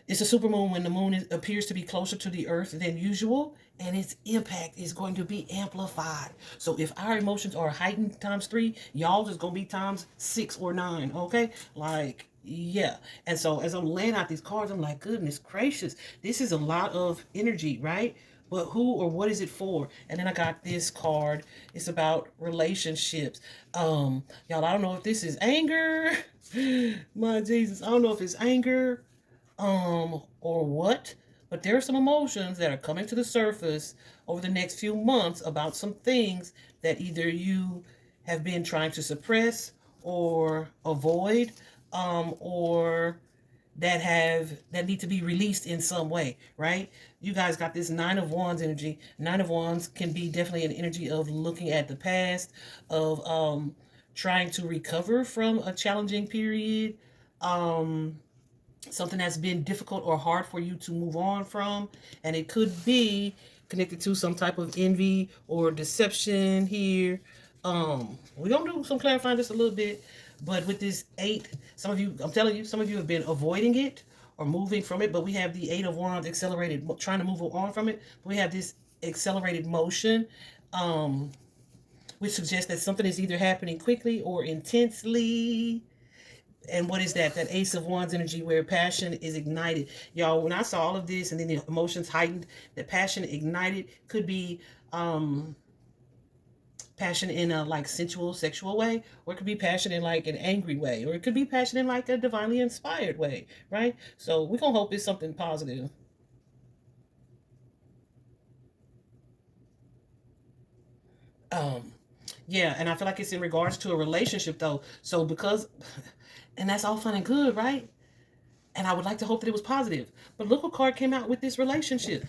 it's a supermoon when the moon appears to be closer to the earth than usual, and its impact is going to be amplified. So if our emotions are heightened ×3, y'all's is going to be ×6 or 9, okay? Like, yeah. And so as I'm laying out these cards, I'm like, goodness gracious, this is a lot of energy, right? But who or what is it for? And then I got this card. It's about relationships. Y'all, I don't know if this is anger. My Jesus, I don't know if it's anger, or what, but there are some emotions that are coming to the surface over the next few months about some things that either you have been trying to suppress or avoid, or that need to be released in some way, right? You guys got this 9 of Wands energy. 9 of Wands can be definitely an energy of looking at the past, of trying to recover from a challenging period, something that's been difficult or hard for you to move on from. And it could be connected to some type of envy or deception here. We're going to do some clarifying just a little bit. But with this 8, some of you, I'm telling you, some of you have been avoiding it or moving from it. But we have the 8 of Wands accelerated, trying to move on from it. But we have this accelerated motion, which suggests that something is either happening quickly or intensely. And what is that? That Ace of Wands energy where passion is ignited. Y'all, when I saw all of this and then the emotions heightened, the passion ignited could be passion in a like sensual, sexual way, or it could be passion in like an angry way, or it could be passion in like a divinely inspired way, right? So we're going to hope it's something positive. Yeah, and I feel like it's in regards to a relationship though. So because, and that's all fun and good, right? And I would like to hope that it was positive. But look what card came out with this relationship.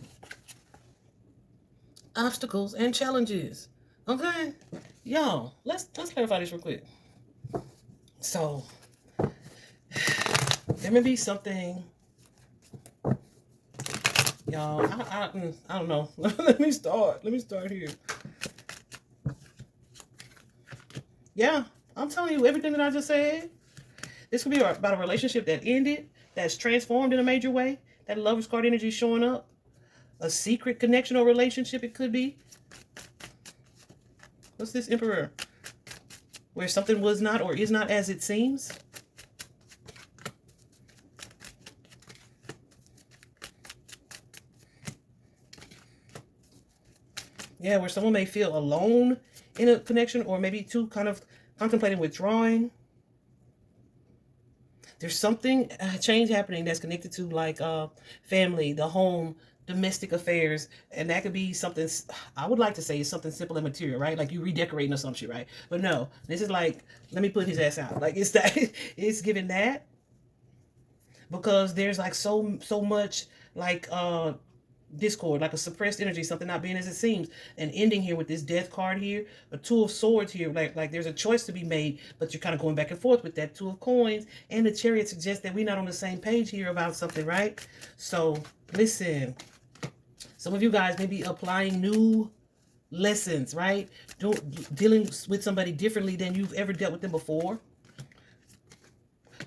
Obstacles and challenges. Okay? Y'all, let's clarify this real quick. So, there may be something, y'all, I don't know. Let me start here. Yeah, I'm telling you everything that I just said. This could be about a relationship that ended, that's transformed in a major way. That Lover's card energy showing up. A secret connection or relationship it could be. What's this Emperor? Where something was not or is not as it seems. Yeah, where someone may feel alone in a connection, or maybe two kind of contemplating withdrawing. There's something, change happening that's connected to like family, the home, domestic affairs, and that could be something, I would like to say it's something simple and material, right? Like you redecorating or some shit, right? But no, this is like, let me put his ass out. Like it's that, it's giving that, because there's like so much like discord, like a suppressed energy, something not being as it seems. An ending here with this death card here, a two of swords here, like there's a choice to be made, but you're kind of going back and forth with that two of coins. And the chariot suggests that we're not on the same page here about something, right? So listen, some of you guys may be applying new lessons, right? Dealing with somebody differently than you've ever dealt with them before.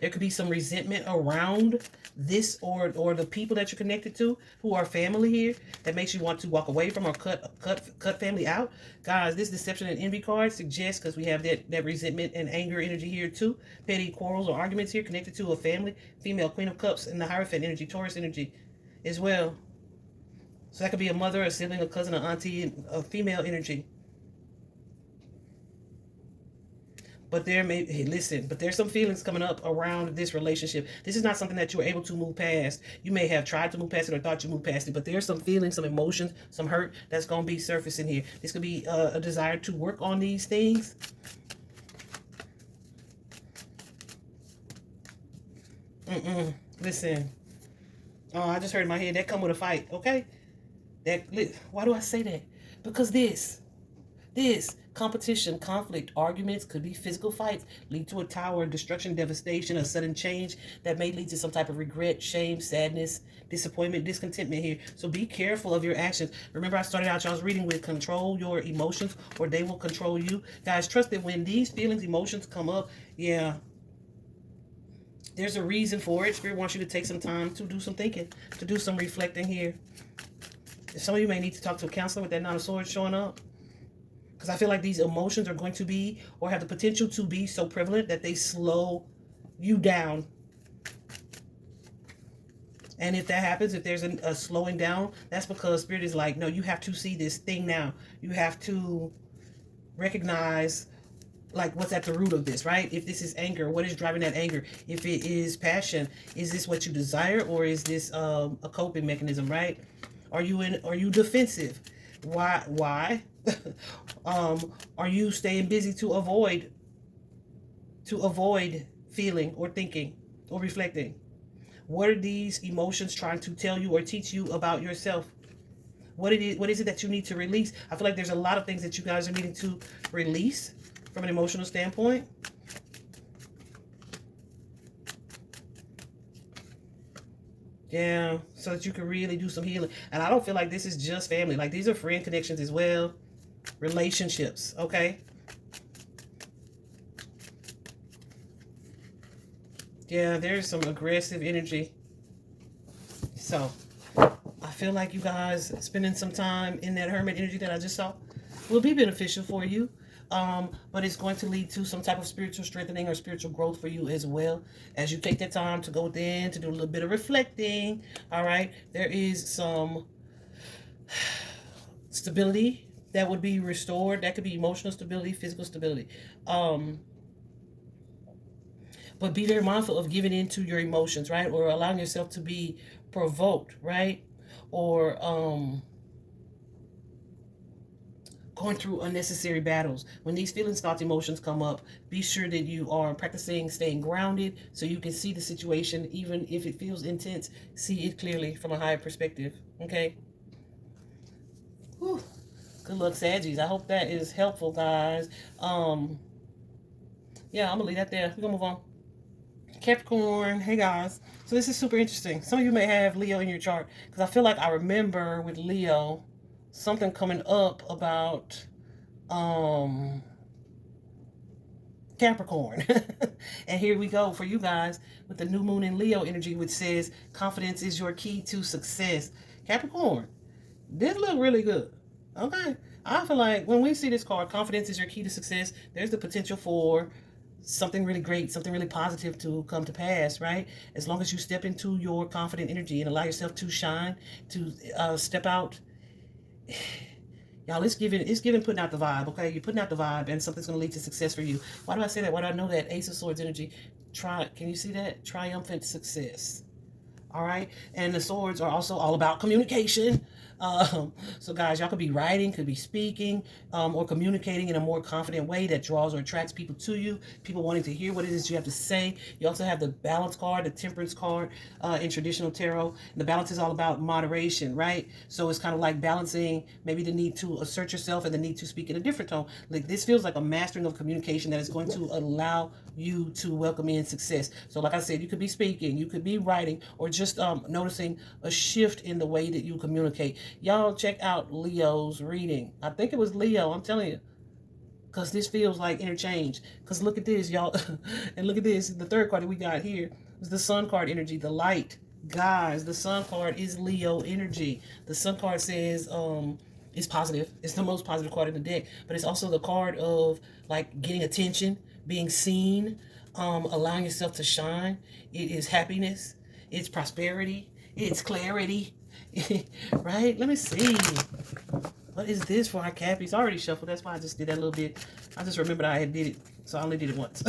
There could be some resentment around this or the people that you're connected to who are family here that makes you want to walk away from or cut family out. Guys, this deception and envy card suggests, because we have that resentment and anger energy here too, petty quarrels or arguments here connected to a family, female Queen of Cups, and the Hierophant energy, Taurus energy as well. So that could be a mother, a sibling, a cousin, an auntie, a female energy. But but there's some feelings coming up around this relationship. This is not something that you were able to move past. You may have tried to move past it or thought you moved past it, but there's some feelings, some emotions, some hurt that's going to be surfacing here. This could be a desire to work on these things. Listen. Oh, I just heard in my head, that come with a fight, okay? Why do I say that? Because this competition, conflict, arguments, could be physical fights, lead to a tower, destruction, devastation, a sudden change that may lead to some type of regret, shame, sadness, disappointment, discontentment here. So be careful of your actions. Remember, I started out y'all's reading with control your emotions or they will control you. Guys, trust that when these feelings, emotions come up, yeah, there's a reason for it. Spirit wants you to take some time to do some thinking, to do some reflecting here. Some of you may need to talk to a counselor with that Nine of Swords showing up. Because I feel like these emotions are going to be, or have the potential to be, so prevalent that they slow you down. And if that happens, if there's a slowing down, that's because Spirit is like, no, you have to see this thing now. You have to recognize like what's at the root of this, right? If this is anger, what is driving that anger? If it is passion, is this what you desire, or is this a coping mechanism, right? Are you defensive? Why? Are you staying busy to avoid feeling or thinking or reflecting? What are these emotions trying to tell you or teach you about yourself? What is it that you need to release? I feel like there's a lot of things that you guys are needing to release from an emotional standpoint. Yeah, so that you can really do some healing. And I don't feel like this is just family. Like, these are friend connections as well. Relationships, okay? Yeah, there's some aggressive energy. So, I feel like you guys spending some time in that hermit energy that I just saw will be beneficial for you. But it's going to lead to some type of spiritual strengthening or spiritual growth for you as well, as you take that time to go within, to do a little bit of reflecting. All right, there is some stability that would be restored. That could be emotional stability, physical stability. But be very mindful of giving in to your emotions, right? Or allowing yourself to be provoked, right? Or going through unnecessary battles. When these feelings, thoughts, emotions come up, be sure that you are practicing staying grounded so you can see the situation, even if it feels intense, see it clearly from a higher perspective, okay? Whew. Good luck, Saggies. I hope that is helpful, guys. Yeah, I'm gonna leave that there. We're gonna move on. Capricorn, hey guys. So this is super interesting. Some of you may have Leo in your chart, because I feel like I remember with Leo something coming up about Capricorn. And here we go for you guys with the new moon in Leo energy, which says confidence is your key to success. Capricorn, this look really good. Okay, I feel like when we see this card, confidence is your key to success, there's the potential for something really great, something really positive to come to pass, right? As long as you step into your confident energy and allow yourself to shine, to step out. Y'all, it's giving putting out the vibe, okay? You're putting out the vibe and something's going to lead to success for you. Why do I say that? Why do I know that? Ace of Swords energy. Can you see that? Triumphant success. All right? And the swords are also all about communication. So guys, y'all could be writing, could be speaking, or communicating in a more confident way that draws or attracts people to you, people wanting to hear what it is you have to say. You also have the balance card, the temperance card in traditional tarot. And the balance is all about moderation, right? So it's kind of like balancing maybe the need to assert yourself and the need to speak in a different tone. Like this feels like a mastering of communication that is going to allow you to welcome in success. So like I said, you could be speaking, you could be writing, or just noticing a shift in the way that you communicate. Y'all check out Leo's reading. I think it was Leo, I'm telling you. Because this feels like interchange. Because look at this, y'all. And look at this. The third card that we got here is the sun card energy, the light. Guys, the sun card is Leo energy. The sun card says it's positive. It's the most positive card in the deck. But it's also the card of like getting attention, being seen, allowing yourself to shine. It is happiness. It's prosperity. It's clarity. Right? Let me see. What is this for our Cappies? I already shuffled. That's why I just did that a little bit. I just remembered I had did it. So I only did it once.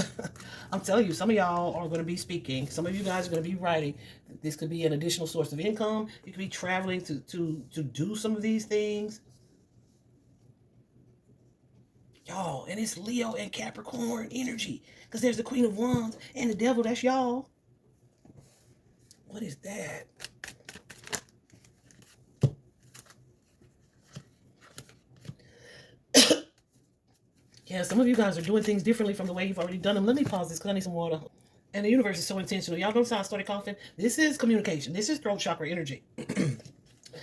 I'm telling you, some of y'all are going to be speaking. Some of you guys are going to be writing. This could be an additional source of income. You could be traveling to do some of these things. Y'all, and it's Leo and Capricorn energy. Because there's the Queen of Wands and the Devil. That's y'all. What is that? Yeah, some of you guys are doing things differently from the way you've already done them. Let me pause this because I need some water. And the universe is so intentional. Y'all notice how I started coughing? This is communication. This is throat chakra energy.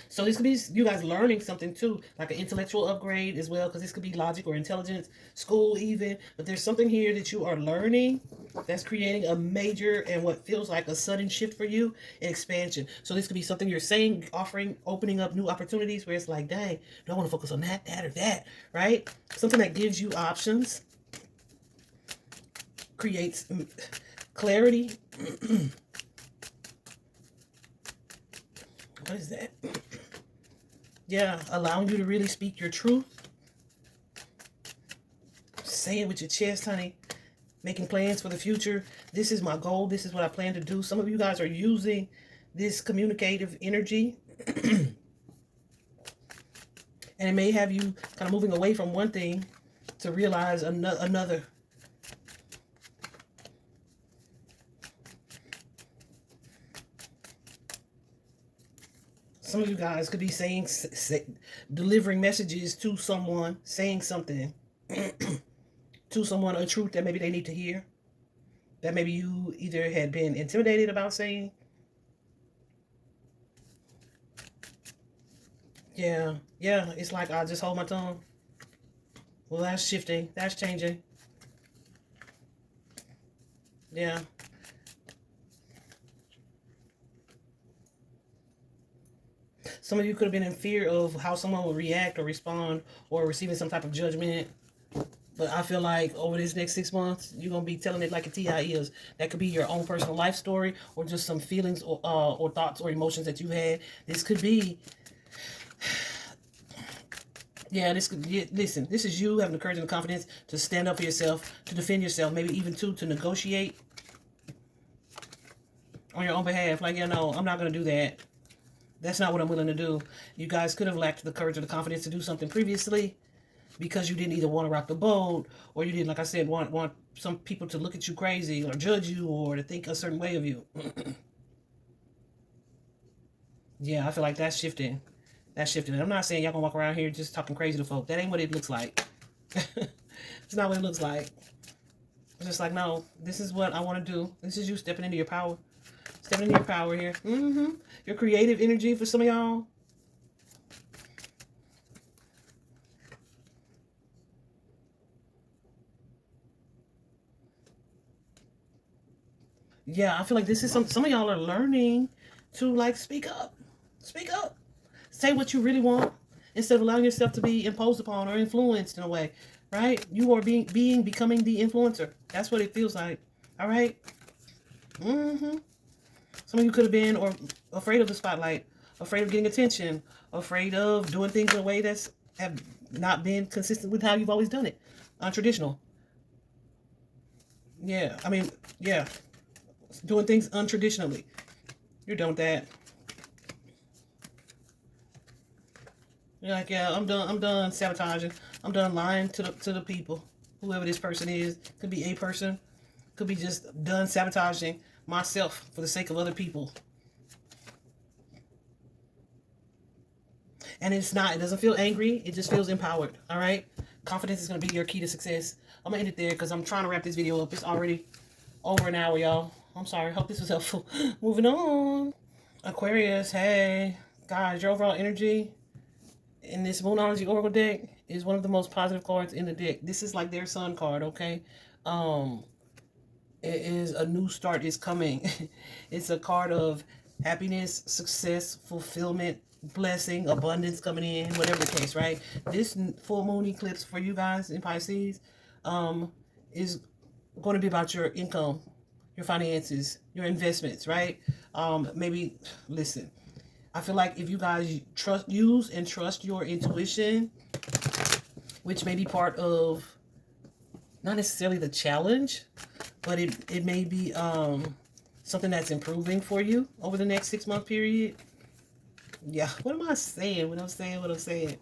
So this could be you guys learning something too, like an intellectual upgrade as well, because this could be logic or intelligence, school even. But there's something here that you are learning that's creating a major and what feels like a sudden shift for you and expansion. So this could be something you're saying, offering, opening up new opportunities where it's like, dang, do I want to focus on that, or that, right? Something that gives you options, creates clarity. What is that? Yeah, allowing you to really speak your truth. Say it with your chest, honey. Making plans for the future. This is my goal. This is what I plan to do. Some of you guys are using this communicative energy. And it may have you kind of moving away from one thing to realize another. Some of you guys could be delivering messages to someone, saying something to someone, a truth that maybe they need to hear, that maybe you either had been intimidated about saying. Yeah, it's like I just hold my tongue. Well, that's shifting, that's changing. Yeah. Some of you could have been in fear of how someone will react or respond or receiving some type of judgment. But I feel like over this next 6 months, you're going to be telling it like a T.I. is. That could be your own personal life story or just some feelings or thoughts or emotions that you had. This could be... Yeah, listen, this is you having the courage and the confidence to stand up for yourself, to defend yourself, maybe even to negotiate on your own behalf. Like, no, I'm not going to do that. That's not what I'm willing to do. You guys could have lacked the courage or the confidence to do something previously because you didn't either want to rock the boat or you didn't, like I said, want some people to look at you crazy or judge you or to think a certain way of you. Yeah, I feel like that's shifting. That's shifting. And I'm not saying y'all gonna walk around here just talking crazy to folk. That ain't what it looks like. It's not what it looks like. It's just like, no, this is what I want to do. This is you stepping into your power. Stepping into your power here. Your creative energy for some of y'all. Yeah, I feel like this is some of y'all are learning to like speak up. Speak up. Say what you really want instead of allowing yourself to be imposed upon or influenced in a way, right? You are becoming the influencer. That's what it feels like. All right. Some of you could have been or afraid of the spotlight, afraid of getting attention, afraid of doing things in a way that's have not been consistent with how you've always done it. Untraditional. Yeah, I mean, yeah. Doing things untraditionally. You're done with that. You're like, yeah, I'm done sabotaging. I'm done lying to the people. Whoever this person is, could be a person, could be just done sabotaging myself for the sake of other people. And it's not, it doesn't feel angry, it just feels empowered. All right, confidence is going to be your key to success. I'm gonna end it there because I'm trying to wrap this video up. It's already over an hour, y'all. I'm sorry, hope this was helpful. Moving on. Aquarius, hey guys, your overall energy in this Moonology Oracle deck is one of the most positive cards in the deck. This is like their sun card, okay? It is a new start is coming. It's a card of happiness, success, fulfillment, blessing, abundance coming in, whatever the case, right? This full moon eclipse for you guys in Pisces is going to be about your income, your finances, your investments, right? Maybe, listen, I feel like if you guys use and trust your intuition, which may be part of not necessarily the challenge, but it may be something that's improving for you over the next 6-month period. Yeah, what am I saying? What I'm saying?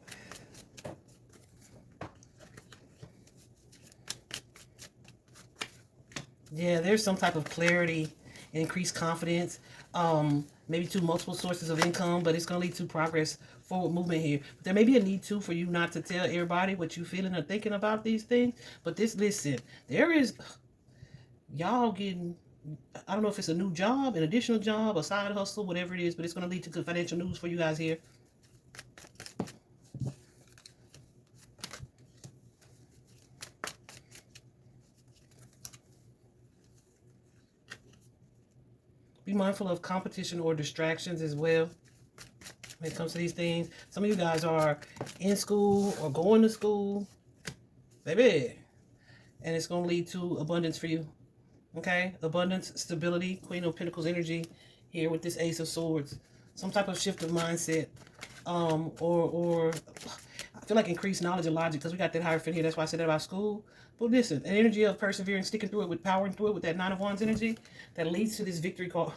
Yeah, there's some type of clarity, increased confidence, maybe to multiple sources of income, but it's going to lead to progress, forward movement here. But there may be a need too for you not to tell everybody what you feeling or thinking about these things. But this, listen, there is, y'all getting, I don't know if it's a new job, an additional job, a side hustle, whatever it is, but it's going to lead to good financial news for you guys here. Be mindful of competition or distractions as well when it comes to these things. Some of you guys are in school or going to school, baby, and it's going to lead to abundance for you. Okay, abundance, stability, Queen of Pentacles here with this Ace of Swords. Some type of shift of mindset, or I feel like increased knowledge and logic, because we got that Hierophant here. That's why I said that about school. But listen, an energy of persevering, sticking through it, with powering through it, with that Nine of Wands energy, that leads to this victory card.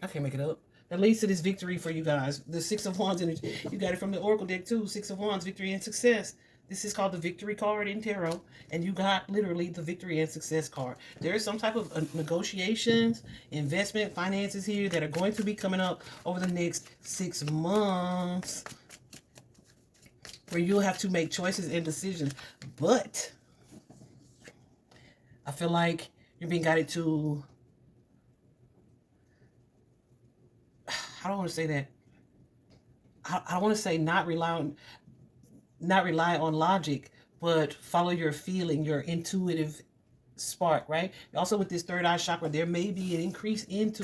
I can't make it up. That leads to this victory for you guys. The Six of Wands energy. You got it from the Oracle deck too. Six of Wands, victory and success. This is called the victory card in tarot, and you got literally the victory and success card. There is some type of negotiations, investment, finances here that are going to be coming up over the next 6 months, where you'll have to make choices and decisions. But I feel like you're being guided to, I don't want to say that. I want to say not rely on logic, but follow your feeling, your intuitive spark, right? Also with this third eye chakra, there may be an increase in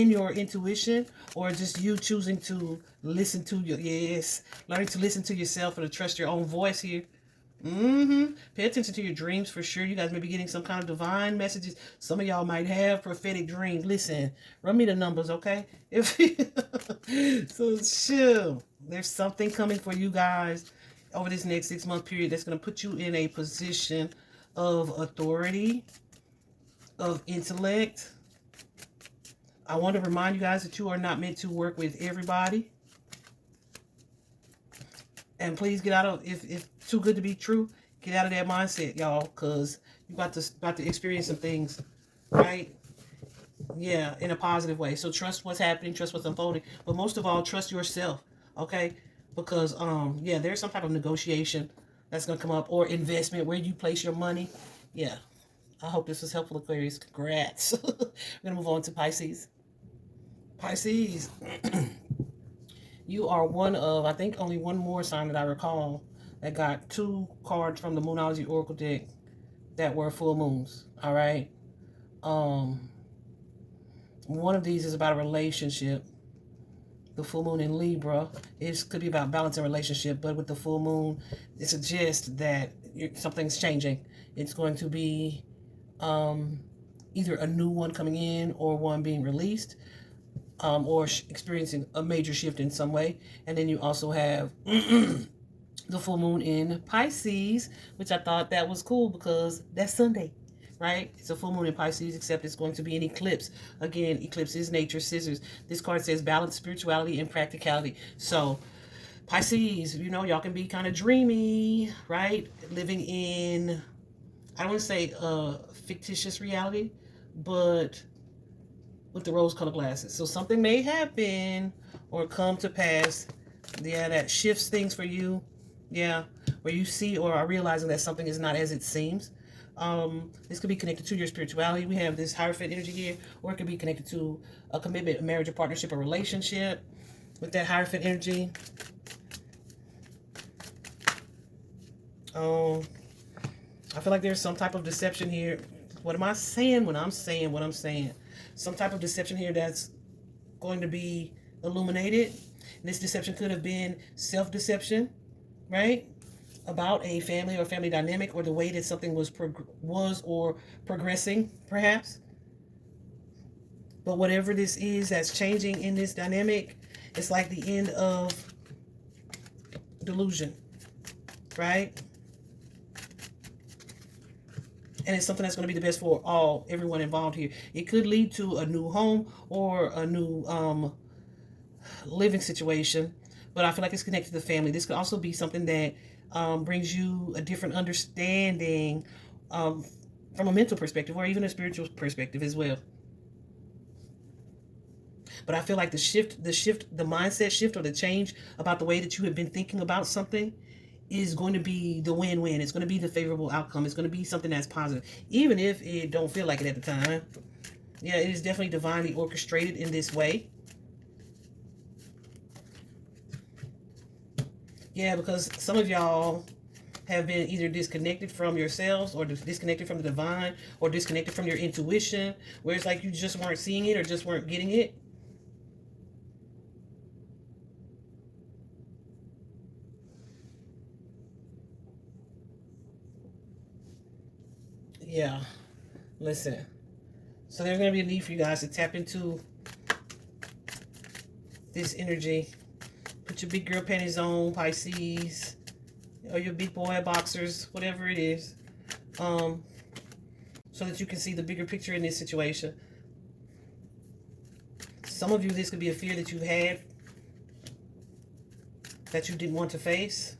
your intuition, or just you choosing to listen to learning to listen to yourself and to trust your own voice here. Pay attention to your dreams for sure. You guys may be getting some kind of divine messages. Some of y'all might have prophetic dreams. Listen, run me the numbers, okay? So chill. There's something coming for you guys over this next 6-month period that's going to put you in a position of authority, of intellect. I want to remind you guys that you are not meant to work with everybody. And please get out of, if too good to be true, get out of that mindset, y'all, because you're about to experience some things, right? Yeah, in a positive way. So trust what's happening, trust what's unfolding, but most of all, trust yourself, okay? Because yeah, there's some type of negotiation that's gonna come up, or investment, where you place your money. Yeah, I hope this was helpful, Aquarius. Congrats. We're gonna move on to Pisces. Pisces. You are one of, I think, only one more sign that I recall that got 2 cards from the Moonology Oracle deck that were full moons. All right. One of these is about a relationship. The full moon in Libra, it could be about balance and relationship, but with the full moon, it suggests that something's changing. It's going to be either a new one coming in, or one being released, or experiencing a major shift in some way. And then you also have the full moon in Pisces, which I thought that was cool because that's Sunday, right? It's a full moon in Pisces, except it's going to be an eclipse. Again, eclipse is nature, scissors. This card says balance, spirituality, and practicality. So, Pisces, you know, y'all can be kind of dreamy, right? Living in, I don't want to say fictitious reality, but with the rose-colored glasses. So something may happen or come to pass, yeah, that shifts things for you, yeah, where you see or are realizing that something is not as it seems. This could be connected to your spirituality. We have this Hierophant energy here, or it could be connected to a commitment, a marriage, a partnership, a relationship with that Hierophant energy. I feel like there's some type of deception here. What am I saying when I'm saying what I'm saying? Some type of deception here that's going to be illuminated. And this deception could have been self-deception, right? About a family or family dynamic, or the way that something was or progressing, perhaps. But whatever this is that's changing in this dynamic, it's like the end of delusion, right? And it's something that's going to be the best for everyone involved here. It could lead to a new home or a new living situation, but I feel like it's connected to the family. This could also be something that brings you a different understanding from a mental perspective, or even a spiritual perspective as well. But I feel like the mindset shift, or the change about the way that you have been thinking about something is going to be the win-win. It's going to be the favorable outcome. It's going to be something that's positive, even if it don't feel like it at the time. Yeah, it is definitely divinely orchestrated in this way. Yeah, because some of y'all have been either disconnected from yourselves, or disconnected from the divine, or disconnected from your intuition, where it's like you just weren't seeing it or just weren't getting it. Yeah, listen. So there's going to be a need for you guys to tap into this energy. Put your big girl panties on, Pisces, or your big boy boxers, whatever it is, so that you can see the bigger picture in this situation. Some of you, this could be a fear that you've had that you didn't want to face.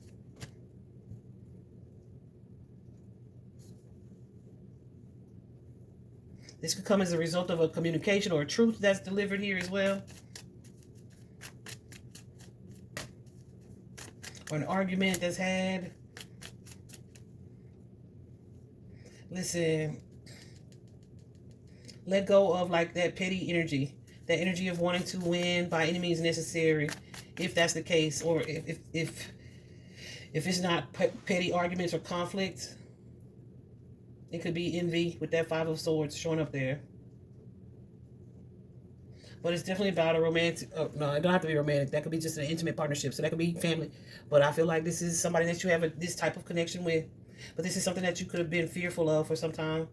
This could come as a result of a communication or a truth that's delivered here as well. Or an argument that's had. Listen, let go of like that petty energy. That energy of wanting to win by any means necessary, if that's the case. Or if it's not petty arguments or conflict. It could be envy with that Five of Swords showing up there. But it's definitely about a romantic... Oh, no, it don't have to be romantic. That could be just an intimate partnership. So that could be family. But I feel like this is somebody that you have this type of connection with. But this is something that you could have been fearful of for some time.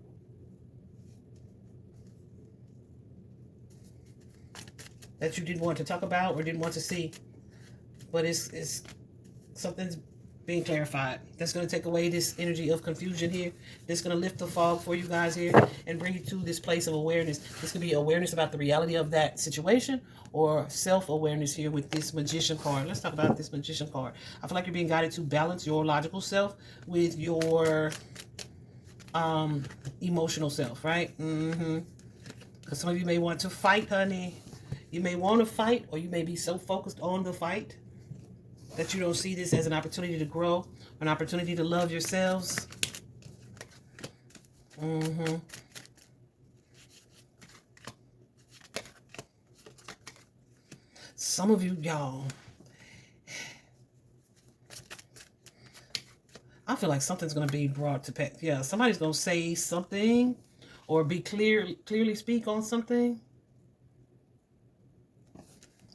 That you didn't want to talk about or didn't want to see. But it's something's being clarified. That's going to take away this energy of confusion here. That's going to lift the fog for you guys here and bring you to this place of awareness. This could be awareness about the reality of that situation, or self-awareness here with this Magician card. Let's talk about this Magician card. I feel like you're being guided to balance your logical self with your emotional self, right? Because some of you may want to fight, honey. You may want to fight, or you may be so focused on the fight that you don't see this as an opportunity to grow, an opportunity to love yourselves. Some of you, y'all, I feel like something's going to be brought to pass. Yeah, somebody's going to say something or be clearly speak on something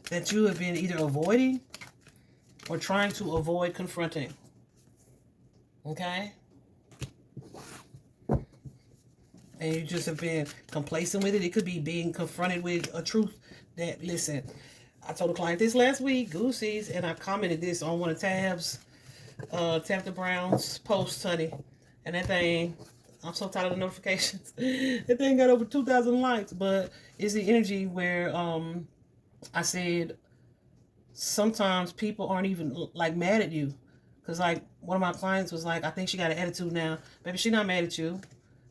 that you have been either avoiding or trying to avoid confronting. Okay? And you just have been complacent with it. It could be being confronted with a truth that, listen, I told a client this last week, Goosies, and I commented this on one of Tabitha Brown's posts, honey. And that thing, I'm so tired of the notifications. That thing got over 2,000 likes, but it's the energy where I said sometimes people aren't even like mad at you. Cause like one of my clients was like, I think she got an attitude now. Baby, she not mad at you.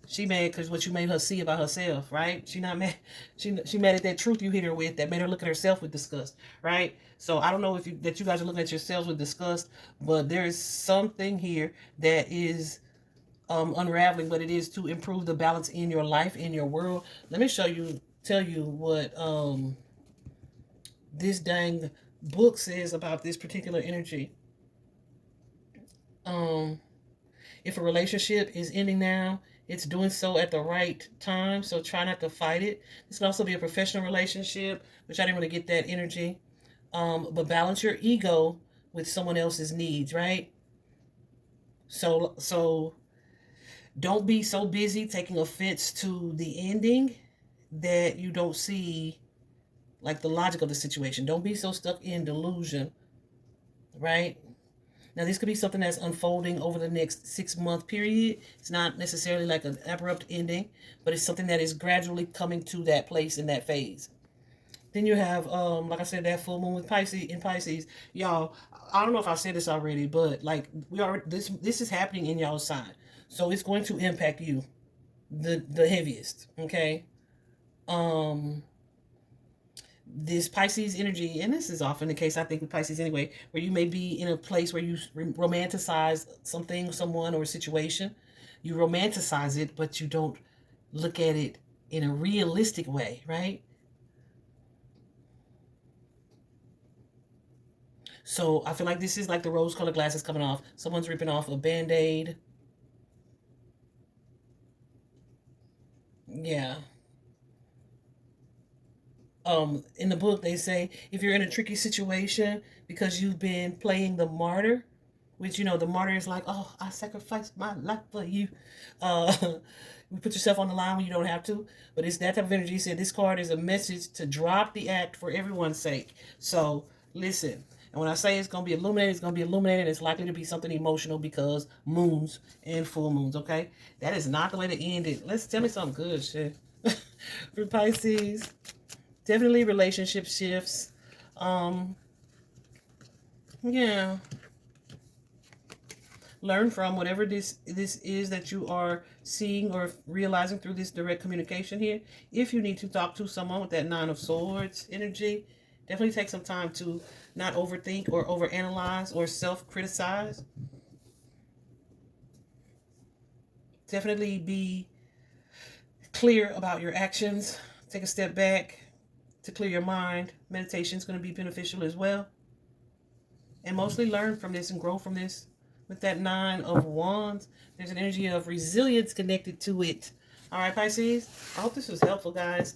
She mad because what you made her see about herself, right? She not mad. She mad at that truth you hit her with that made her look at herself with disgust, right? So I don't know if that you guys are looking at yourselves with disgust, but there is something here that is unraveling, but it is to improve the balance in your life, in your world. Let me tell you what this dang book says about this particular energy. Um, if a relationship is ending now, it's doing so at the right time. So try not to fight it. This can also be a professional relationship, which I didn't really get that energy. But balance your ego with someone else's needs, right? So don't be so busy taking offense to the ending that you don't see like the logic of the situation. Don't be so stuck in delusion, right? Now, this could be something that's unfolding over the next 6-month period. It's not necessarily like an abrupt ending, but it's something that is gradually coming to that place in that phase. Then you have, like I said, that full moon with Pisces in Pisces. Y'all, I don't know if I said this already, but like we are, this is happening in y'all's sign, so it's going to impact you the heaviest. Okay. Um, this Pisces energy, and this is often the case, I think, with Pisces anyway, where you may be in a place where you romanticize something, someone, or a situation. You romanticize it, but you don't look at it in a realistic way, right? So I feel like this is like the rose-colored glasses coming off. Someone's ripping off a Band-Aid. Yeah. In the book they say if you're in a tricky situation because you've been playing the martyr, which the martyr is like, oh, I sacrificed my life for you. uh you put yourself on the line when you don't have to, but it's that type of energy. Said this card is a message to drop the act for everyone's sake. So listen, and when I say it's going to be illuminated, it's going to be illuminated. It's likely to be something emotional because moons and full moons. Okay, that is not the way to end it. Let's tell me something good, shit. For Pisces, definitely relationship shifts. Um, yeah. Learn from whatever this is that you are seeing or realizing through this direct communication here. If you need to talk to someone with that Nine of Swords energy, definitely take some time to not overthink or overanalyze or self-criticize. Definitely be clear about your actions. Take a step back to clear your mind. Meditation is going to be beneficial as well. And mostly learn from this and grow from this. With that Nine of Wands, there's an energy of resilience connected to it. All right, Pisces, I hope this was helpful, guys.